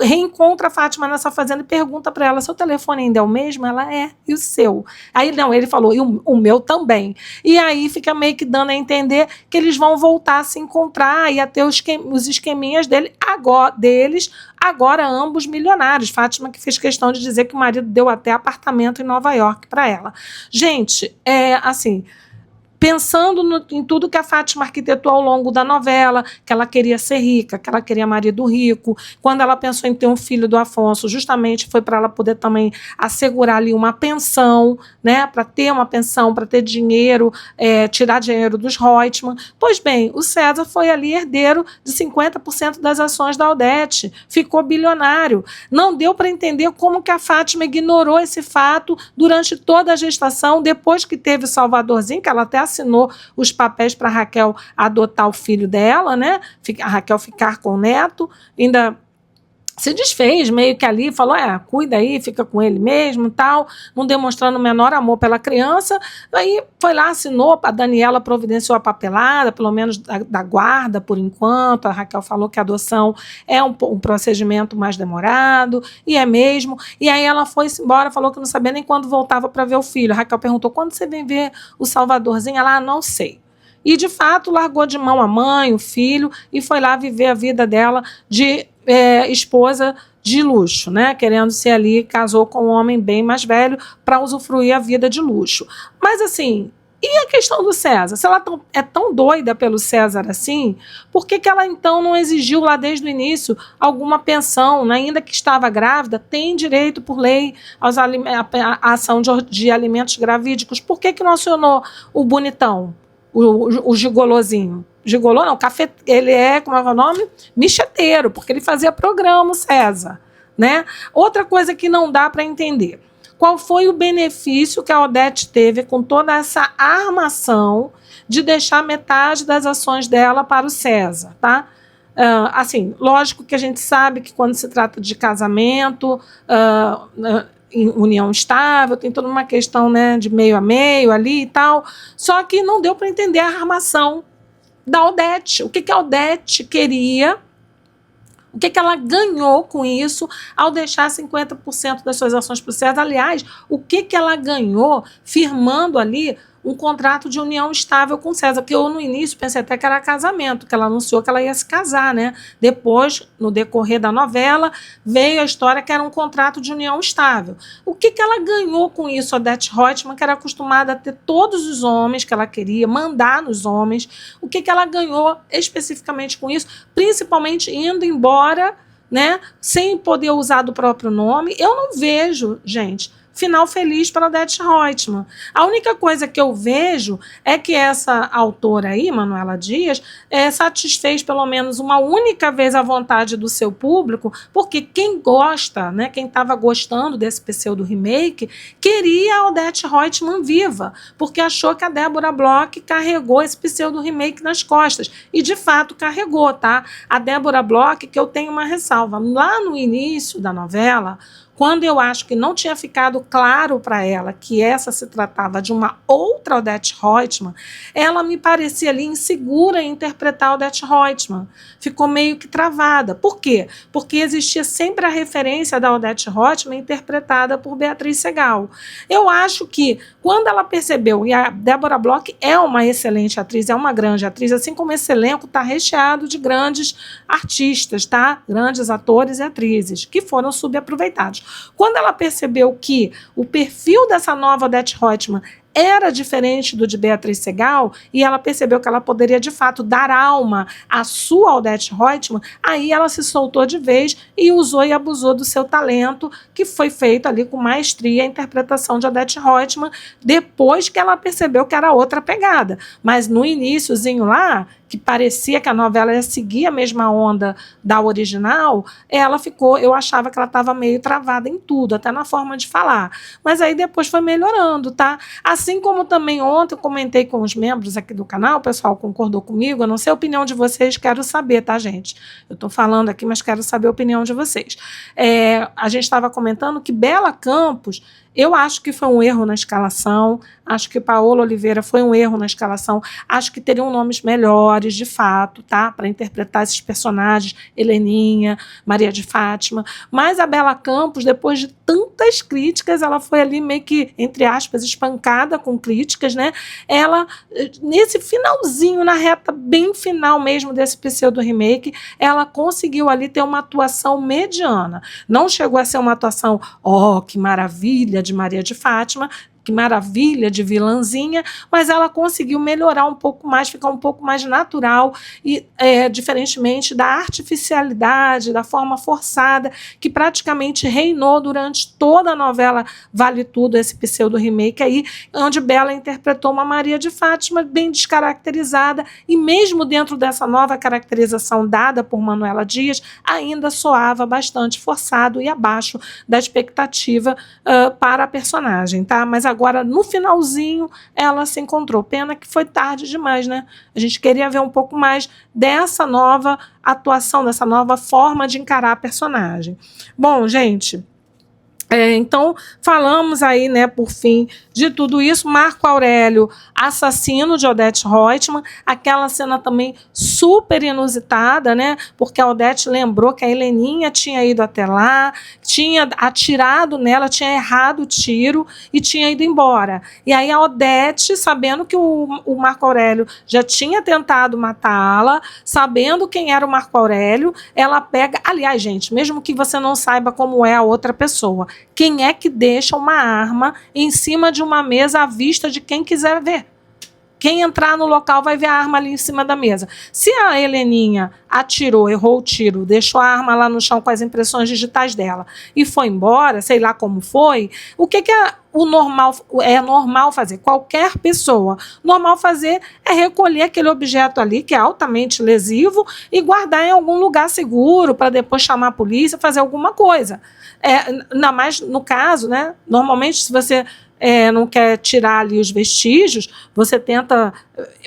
reencontra a Fátima nessa fazenda e pergunta para ela, seu telefone ainda é o mesmo? Ela e o seu? Aí não, ele falou, e o meu também. E aí fica meio que dando a entender que eles vão voltar a se encontrar e a ter os esqueminhas deles, agora ambos milionários. Fátima que fez questão de dizer que o marido deu até apartamento em Nova York para ela. Gente, assim, pensando em tudo que a Fátima arquitetou ao longo da novela, que ela queria ser rica, que ela queria marido rico, quando ela pensou em ter um filho do Afonso, justamente foi para ela poder também assegurar ali uma pensão, né, para ter uma pensão, para ter dinheiro, tirar dinheiro dos Reutemann. Pois bem, o César foi ali herdeiro de 50% das ações da Odete, ficou bilionário. Não deu para entender como que a Fátima ignorou esse fato durante toda a gestação, depois que teve o Salvadorzinho, que ela até assinou os papéis para a Raquel adotar o filho dela, né? A Raquel ficar com o neto, ainda se desfez meio que ali, falou, cuida aí, fica com ele mesmo, tal, não demonstrando o menor amor pela criança. Aí foi lá, assinou, a Daniela providenciou a papelada, pelo menos da guarda por enquanto. A Raquel falou que a adoção é um procedimento mais demorado, e é mesmo. E aí ela foi embora, falou que não sabia nem quando voltava para ver o filho. A Raquel perguntou, quando você vem ver o Salvadorzinho? Ela, não sei. E, de fato, largou de mão a mãe, o filho, e foi lá viver a vida dela de esposa de luxo, né? Querendo ser ali, casou com um homem bem mais velho para usufruir a vida de luxo. Mas assim, e a questão do César? Se ela é tão doida pelo César assim, por que ela então não exigiu lá desde o início alguma pensão, né? Ainda que estava grávida, tem direito por lei à ação de alimentos gravídicos. Por que não acionou o bonitão, o gigolozinho? Gigolô não, ele como é o nome? Micheteiro, porque ele fazia programa, o César, né? Outra coisa que não dá para entender. Qual foi o benefício que a Odete teve com toda essa armação de deixar metade das ações dela para o César, tá? Assim, lógico que a gente sabe que quando se trata de casamento, em união estável, tem toda uma questão, né, de meio a meio ali e tal, só que não deu para entender a armação da Odete. O que a Odete queria, o que ela ganhou com isso ao deixar 50% das suas ações para o César. Aliás, o que ela ganhou firmando ali um contrato de união estável com o César, que eu no início pensei até que era casamento, que ela anunciou que ela ia se casar, né? Depois, no decorrer da novela, veio a história que era um contrato de união estável. O que ela ganhou com isso, a Odete Roitman, que era acostumada a ter todos os homens que ela queria, mandar nos homens, o que ela ganhou especificamente com isso, principalmente indo embora, né, sem poder usar do próprio nome? Eu não vejo, gente, final feliz para Odete Roitman. A única coisa que eu vejo é que essa autora aí, Manuela Dias, satisfez pelo menos uma única vez a vontade do seu público, porque quem gosta, né, quem estava gostando desse pseudo remake, queria a Odete Roitman viva, porque achou que a Débora Bloch carregou esse pseudo remake nas costas. E de fato carregou, tá? A Débora Bloch, que eu tenho uma ressalva, lá no início da novela, quando eu acho que não tinha ficado claro para ela que essa se tratava de uma outra Odete Roitman, ela me parecia ali insegura em interpretar a Odete Roitman. Ficou meio que travada. Por quê? Porque existia sempre a referência da Odete Roitman interpretada por Beatriz Segal. Eu acho que quando ela percebeu, e a Débora Bloch é uma excelente atriz, é uma grande atriz, assim como esse elenco está recheado de grandes artistas, tá? Grandes atores e atrizes que foram subaproveitados. Quando ela percebeu que o perfil dessa nova Odete Roitman era diferente do de Beatriz Segal, e ela percebeu que ela poderia, de fato, dar alma à sua Odete Roitman, aí ela se soltou de vez e usou e abusou do seu talento, que foi feito ali com maestria a interpretação de Odete Roitman, depois que ela percebeu que era outra pegada. Mas no iniciozinho lá, que parecia que a novela ia seguir a mesma onda da original, ela ficou, eu achava que ela estava meio travada em tudo, até na forma de falar. Mas aí depois foi melhorando, tá? Assim como também ontem eu comentei com os membros aqui do canal, o pessoal concordou comigo, eu não sei a opinião de vocês, quero saber, tá, gente? Eu estou falando aqui, mas quero saber a opinião de vocês. A gente estava comentando que Bela Campos, eu acho que foi um erro na escalação, acho que Paola Oliveira foi um erro na escalação, acho que teriam nomes melhores, de fato, tá? Para interpretar esses personagens, Heleninha, Maria de Fátima, mas a Bela Campos, depois de tantas críticas, ela foi ali meio que, entre aspas, espancada com críticas, né? Ela, nesse finalzinho, na reta bem final mesmo desse pseudo remake, ela conseguiu ali ter uma atuação mediana. Não chegou a ser uma atuação, que maravilha, de Maria de Fátima, que maravilha de vilãzinha, mas ela conseguiu melhorar um pouco mais, ficar um pouco mais natural, e diferentemente da artificialidade, da forma forçada, que praticamente reinou durante toda a novela Vale Tudo, esse pseudo remake aí, onde Bela interpretou uma Maria de Fátima bem descaracterizada, e mesmo dentro dessa nova caracterização dada por Manuela Dias, ainda soava bastante forçado e abaixo da expectativa para a personagem, tá? Mas agora, no finalzinho, ela se encontrou. Pena que foi tarde demais, né? A gente queria ver um pouco mais dessa nova atuação, dessa nova forma de encarar a personagem. Bom, gente, Então, falamos aí, né, por fim, de tudo isso. Marco Aurélio, assassino de Odete Roitman, aquela cena também super inusitada, né, porque a Odete lembrou que a Heleninha tinha ido até lá, tinha atirado nela, tinha errado o tiro e tinha ido embora. E aí a Odete, sabendo que o Marco Aurélio já tinha tentado matá-la, sabendo quem era o Marco Aurélio, ela pega... Aliás, gente, mesmo que você não saiba como é a outra pessoa, quem é que deixa uma arma em cima de uma mesa à vista de quem quiser ver? Quem entrar no local vai ver a arma ali em cima da mesa. Se a Heleninha atirou, errou o tiro, deixou a arma lá no chão com as impressões digitais dela e foi embora, sei lá como foi, o que é normal fazer? Qualquer pessoa. Normal fazer é recolher aquele objeto ali, que é altamente lesivo, e guardar em algum lugar seguro para depois chamar a polícia, fazer alguma coisa. Ainda mais no caso, né? Normalmente, se você não quer tirar ali os vestígios, você tenta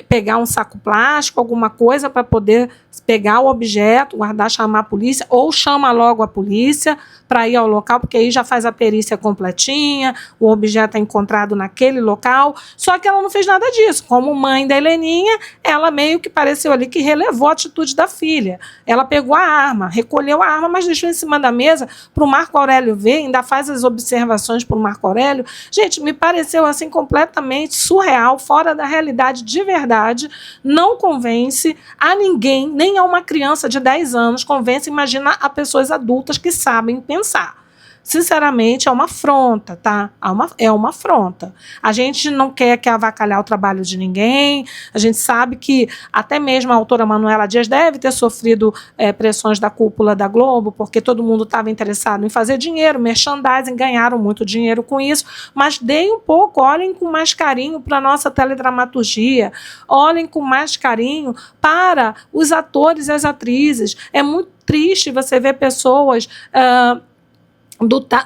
pegar um saco plástico, alguma coisa para poder pegar o objeto, guardar, chamar a polícia, ou chama logo a polícia para ir ao local, porque aí já faz a perícia completinha, o objeto é encontrado naquele local. Só que ela não fez nada disso. Como mãe da Heleninha, ela meio que pareceu ali que relevou a atitude da filha. Ela pegou a arma, recolheu a arma, mas deixou em cima da mesa para o Marco Aurélio ver, ainda faz as observações para o Marco Aurélio. Gente, me pareceu assim completamente surreal, fora da realidade de verdade, não convence a ninguém, nem a uma criança de 10 anos, convence, imagina a pessoas adultas que sabem pensar. Sinceramente, é uma afronta, tá? É uma afronta. A gente não quer avacalhar o trabalho de ninguém, a gente sabe que até mesmo a autora Manuela Dias deve ter sofrido pressões da cúpula da Globo, porque todo mundo estava interessado em fazer dinheiro, merchandising, ganharam muito dinheiro com isso, mas deem um pouco, olhem com mais carinho para a nossa teledramaturgia, olhem com mais carinho para os atores e as atrizes. É muito triste você ver pessoas...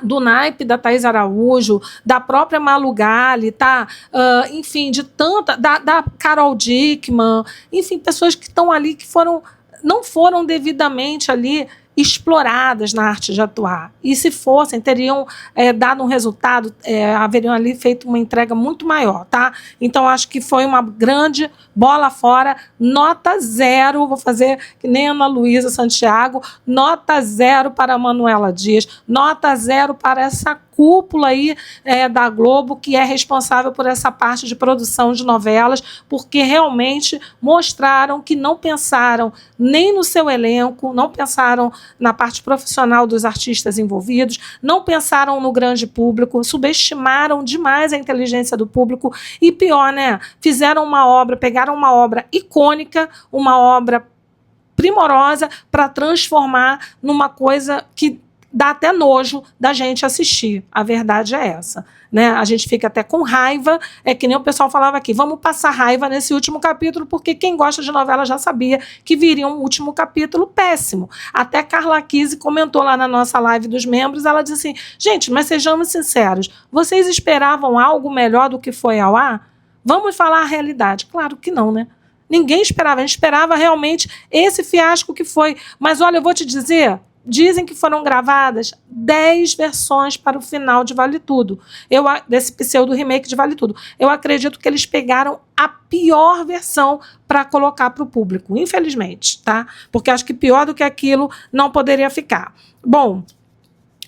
do naipe da Thaís Araújo, da própria Malu Gali, tá? Enfim, de tanta... Da Carol Dickman, enfim, pessoas que estão ali, que não foram devidamente ali exploradas na arte de atuar. E se fossem, teriam dado um resultado, haveriam ali feito uma entrega muito maior, tá? Então, acho que foi uma grande bola fora, nota 0, vou fazer que nem a Ana Luísa Santiago, nota 0 para a Manuela Dias, nota 0 para essa cúpula aí da Globo, que é responsável por essa parte de produção de novelas, porque realmente mostraram que não pensaram nem no seu elenco, não pensaram na parte profissional dos artistas envolvidos, não pensaram no grande público, subestimaram demais a inteligência do público e pior, né? Fizeram uma obra, pegaram uma obra icônica, uma obra primorosa para transformar numa coisa que dá até nojo da gente assistir. A verdade é essa, né? A gente fica até com raiva, que nem o pessoal falava aqui, vamos passar raiva nesse último capítulo, porque quem gosta de novela já sabia que viria um último capítulo péssimo. Até Carla Kise comentou lá na nossa live dos membros, ela disse assim, gente, mas sejamos sinceros, vocês esperavam algo melhor do que foi ao ar? Vamos falar a realidade. Claro que não, né? Ninguém esperava, a gente esperava realmente esse fiasco que foi. Mas olha, eu vou te dizer... Dizem que foram gravadas 10 versões para o final de Vale Tudo. Desse pseudo remake de Vale Tudo. Eu acredito que eles pegaram a pior versão para colocar para o público, infelizmente, tá? Porque acho que pior do que aquilo não poderia ficar. Bom...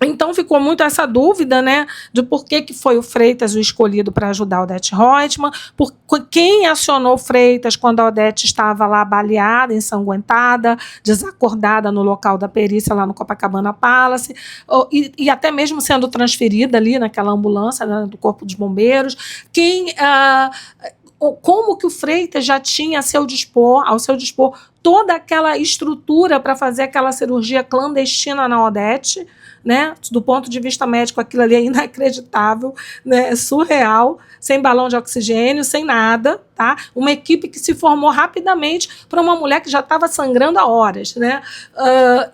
Então ficou muito essa dúvida, né, de por que foi o Freitas o escolhido para ajudar a Odete Roitman, por quem acionou o Freitas quando a Odete estava lá baleada, ensanguentada, desacordada no local da perícia lá no Copacabana Palace, e até mesmo sendo transferida ali naquela ambulância, né, do Corpo dos Bombeiros, como que o Freitas já tinha ao seu dispor toda aquela estrutura para fazer aquela cirurgia clandestina na Odete, né? Do ponto de vista médico, aquilo ali é inacreditável, né? É surreal, sem balão de oxigênio, sem nada, tá? Uma equipe que se formou rapidamente para uma mulher que já estava sangrando há horas, né?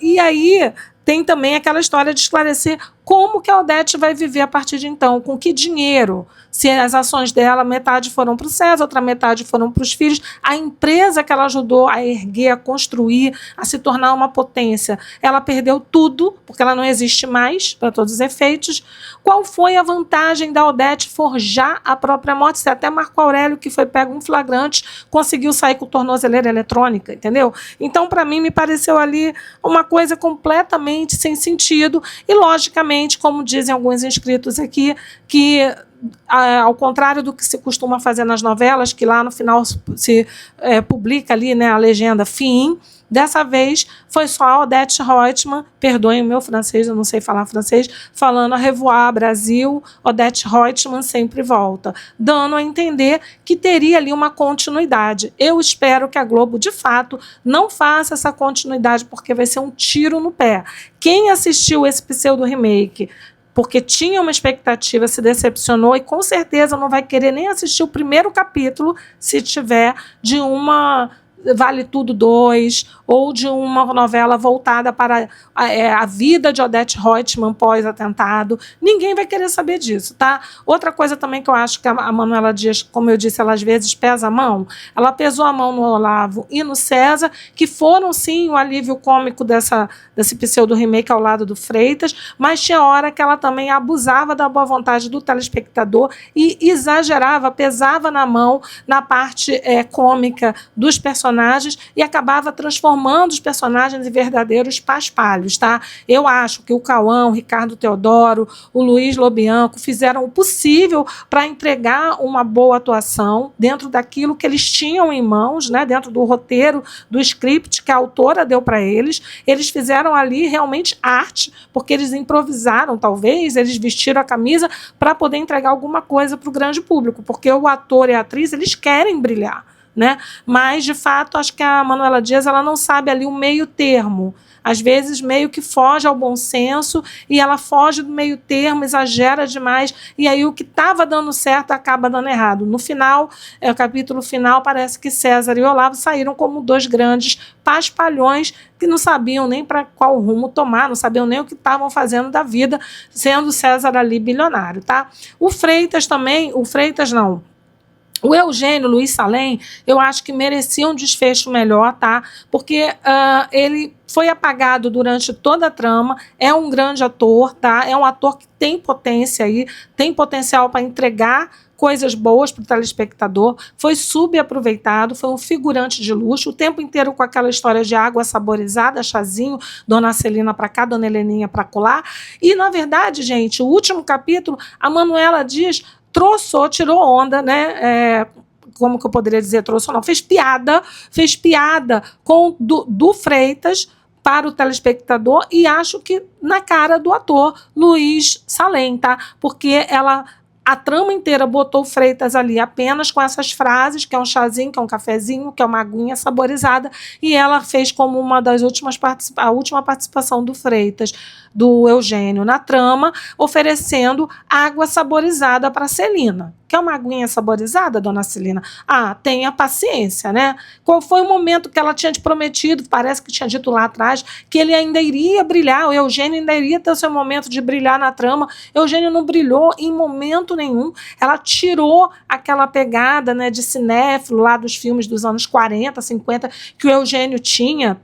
E aí tem também aquela história de esclarecer como que a Odete vai viver a partir de então, com que dinheiro, se as ações dela, metade foram para o César, outra metade foram para os filhos, a empresa que ela ajudou a erguer, a construir, a se tornar uma potência, ela perdeu tudo, porque ela não existe mais, para todos os efeitos. Qual foi a vantagem da Odete forjar a própria morte? Se até Marco Aurélio, que foi pego em flagrante, conseguiu sair com tornozeleira eletrônica, entendeu? Então, para mim, me pareceu ali uma coisa completamente sem sentido e, logicamente, como dizem alguns inscritos aqui, que ao contrário do que se costuma fazer nas novelas, que lá no final se publica ali, né, a legenda fim, dessa vez foi só a Odete Roitman, perdoem o meu francês, eu não sei falar francês, falando a revoar Brasil, Odete Roitman sempre volta, dando a entender que teria ali uma continuidade. Eu espero que a Globo, de fato, não faça essa continuidade, porque vai ser um tiro no pé. Quem assistiu esse pseudo-remake porque tinha uma expectativa, se decepcionou e com certeza não vai querer nem assistir o primeiro capítulo se tiver de uma Vale Tudo 2 ou de uma novela voltada para a vida de Odete Roitman pós-atentado. Ninguém vai querer saber disso, tá? Outra coisa também que eu acho que a Manuela Dias, como eu disse, ela às vezes pesa a mão. Ela pesou a mão no Olavo e no César, que foram sim o alívio cômico desse pseudo-remake ao lado do Freitas, mas tinha hora que ela também abusava da boa vontade do telespectador e exagerava, pesava na mão na parte cômica dos personagens e acabava transformando os personagens em verdadeiros paspalhos, tá? Eu acho que o Cauã, o Ricardo Teodoro, o Luiz Lobianco fizeram o possível para entregar uma boa atuação dentro daquilo que eles tinham em mãos, né? Dentro do roteiro, do script que a autora deu para eles. Eles fizeram ali realmente arte, porque eles improvisaram, talvez, eles vestiram a camisa para poder entregar alguma coisa para o grande público, porque o ator e a atriz, eles querem brilhar, né? Mas, de fato, acho que a Manuela Dias ela não sabe ali o meio termo. Às vezes, meio que foge ao bom senso e ela foge do meio termo, exagera demais, e aí o que estava dando certo acaba dando errado. No final, o capítulo final, parece que César e Olavo saíram como dois grandes paspalhões que não sabiam nem para qual rumo tomar, não sabiam nem o que estavam fazendo da vida, sendo César ali bilionário, tá? O Freitas também, o Eugênio Luiz Salem, eu acho que merecia um desfecho melhor, tá? Porque ele foi apagado durante toda a trama, é um grande ator, tá? É um ator que tem potência aí, tem potencial para entregar coisas boas para o telespectador, foi subaproveitado, foi um figurante de luxo, o tempo inteiro com aquela história de água saborizada, chazinho, Dona Celina para cá, Dona Heleninha para colar. E, na verdade, gente, o último capítulo, a Manuela Dias tirou onda, né? Como que eu poderia dizer, não, fez piada do Freitas para o telespectador e acho que na cara do ator Luiz Salem, tá? Porque a trama inteira botou o Freitas ali apenas com essas frases, que é um chazinho, que é um cafezinho, que é uma aguinha saborizada, e ela fez como uma das a última participação do Freitas, do Eugênio na trama, oferecendo água saborizada para Celina. Quer uma aguinha saborizada, Dona Celina? Ah, tenha paciência, né? Qual foi o momento que ela tinha te prometido, parece que tinha dito lá atrás, que ele ainda iria brilhar, o Eugênio ainda iria ter o seu momento de brilhar na trama. Eugênio não brilhou em momento nenhum. Ela tirou aquela pegada, né, de cinéfilo lá dos filmes dos anos 40, 50, que o Eugênio tinha,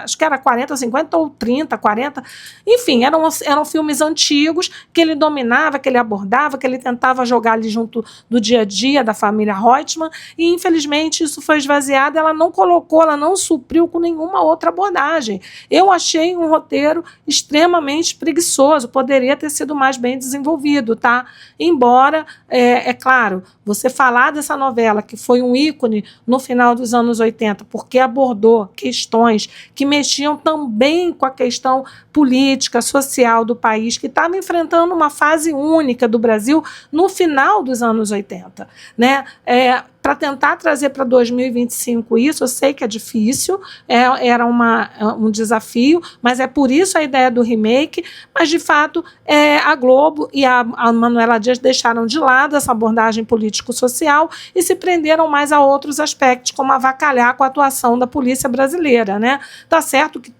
acho que era 40, 50 ou 30, 40, enfim, eram filmes antigos que ele dominava, que ele abordava, que ele tentava jogar ali junto do dia a dia da família Reutemann, e infelizmente isso foi esvaziado, ela não supriu com nenhuma outra abordagem. Eu achei um roteiro extremamente preguiçoso, poderia ter sido mais bem desenvolvido, tá? Embora, é claro, você falar dessa novela, que foi um ícone no final dos anos 80, porque abordou questões que mexiam também com a questão política, social do país, que estava enfrentando uma fase única do Brasil no final dos anos 80, né? Para tentar trazer para 2025 isso, eu sei que é difícil, era um desafio, mas é por isso a ideia do remake, mas de fato a Globo e a Manuela Dias deixaram de lado essa abordagem político-social e se prenderam mais a outros aspectos, como avacalhar com a atuação da polícia brasileira, né? Tá certo que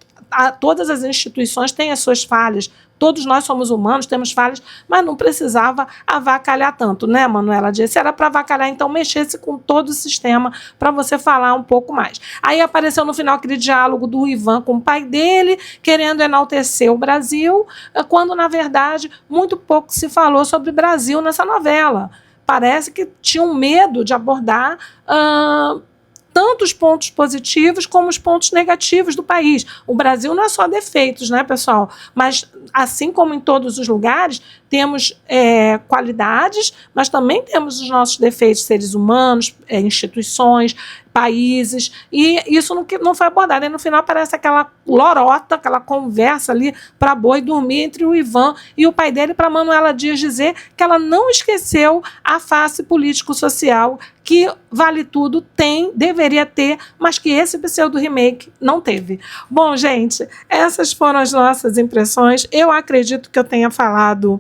todas as instituições têm as suas falhas, todos nós somos humanos, temos falhas, mas não precisava avacalhar tanto, né, Manuela Dias? Se era para avacalhar, então mexesse com todo o sistema para você falar um pouco mais. Aí apareceu no final aquele diálogo do Ivan com o pai dele, querendo enaltecer o Brasil, quando, na verdade, muito pouco se falou sobre o Brasil nessa novela. Parece que tinham medo de abordar tanto os pontos positivos como os pontos negativos do país. O Brasil não é só defeitos, né, pessoal? Mas, assim como em todos os lugares, temos qualidades, mas também temos os nossos defeitos, seres humanos, instituições, países, e isso não foi abordado. E no final parece aquela lorota, aquela conversa ali para boi dormir entre o Ivan e o pai dele, para Manuela Dias dizer que ela não esqueceu a face político-social que Vale Tudo deveria ter, mas que esse pseudo-remake não teve. Bom, gente, essas foram as nossas impressões. Eu acredito que eu tenha falado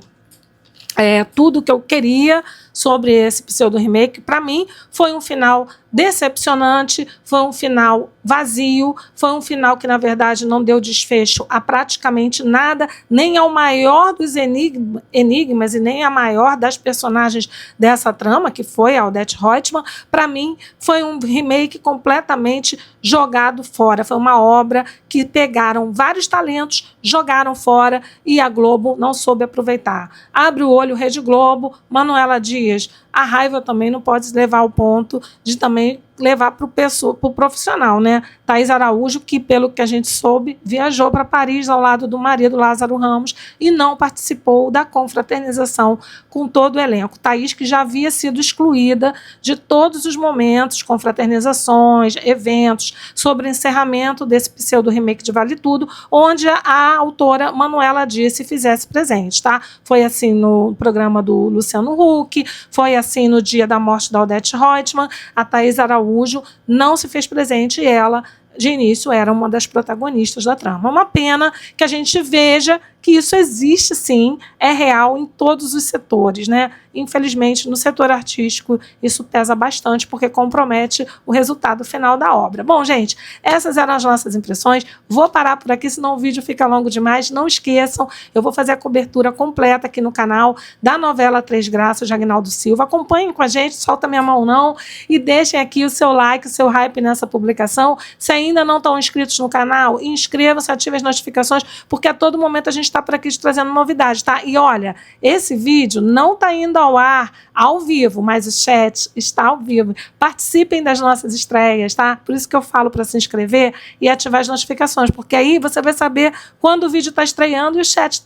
tudo que eu queria sobre esse pseudo-remake. Para mim, foi um final decepcionante, foi um final vazio, foi um final que, na verdade, não deu desfecho a praticamente nada, nem ao maior dos enigmas e nem a maior das personagens dessa trama, que foi a Odete Roitman. Para mim, foi um remake completamente jogado fora. Foi uma obra que pegaram vários talentos, jogaram fora e a Globo não soube aproveitar. Abre o olho, Rede Globo, Manuela Dias. A raiva também não pode levar ao ponto de também levar para o profissional, né? Thaís Araújo, que pelo que a gente soube, viajou para Paris ao lado do marido Lázaro Ramos e não participou da confraternização com todo o elenco. Thaís, que já havia sido excluída de todos os momentos, confraternizações, eventos, sobre o encerramento desse pseudo-remake de Vale Tudo, onde a autora Manuela Dias se fizesse presente, tá? Foi assim no programa do Luciano Huck, foi assim no dia da morte da Odete Roitman, a Thaís Araújo não se fez presente e ela, de início, era uma das protagonistas da trama. Uma pena que a gente veja que isso existe sim, é real em todos os setores, né? Infelizmente, no setor artístico, isso pesa bastante porque compromete o resultado final da obra. Bom, gente, essas eram as nossas impressões. Vou parar por aqui, senão o vídeo fica longo demais. Não esqueçam, eu vou fazer a cobertura completa aqui no canal da novela Três Graças, de Agnaldo Silva. Acompanhem com a gente, solta minha mão não, e deixem aqui o seu like, o seu hype nessa publicação. Se ainda não estão inscritos no canal, inscrevam-se, ativem as notificações, porque a todo momento a gente está por aqui te trazendo novidades, tá? E olha, esse vídeo não está indo ao ar ao vivo, mas o chat está ao vivo. Participem das nossas estreias, tá? Por isso que eu falo para se inscrever e ativar as notificações, porque aí você vai saber quando o vídeo está estreando e o chat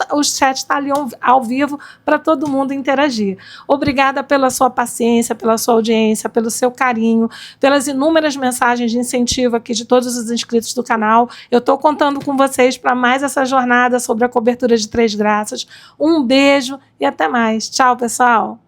está ali ao vivo para todo mundo interagir. Obrigada pela sua paciência, pela sua audiência, pelo seu carinho, pelas inúmeras mensagens de incentivo aqui de todos os inscritos do canal. Eu estou contando com vocês para mais essa jornada sobre a cobertura de Três Graças. Um beijo e até mais. Tchau, pessoal!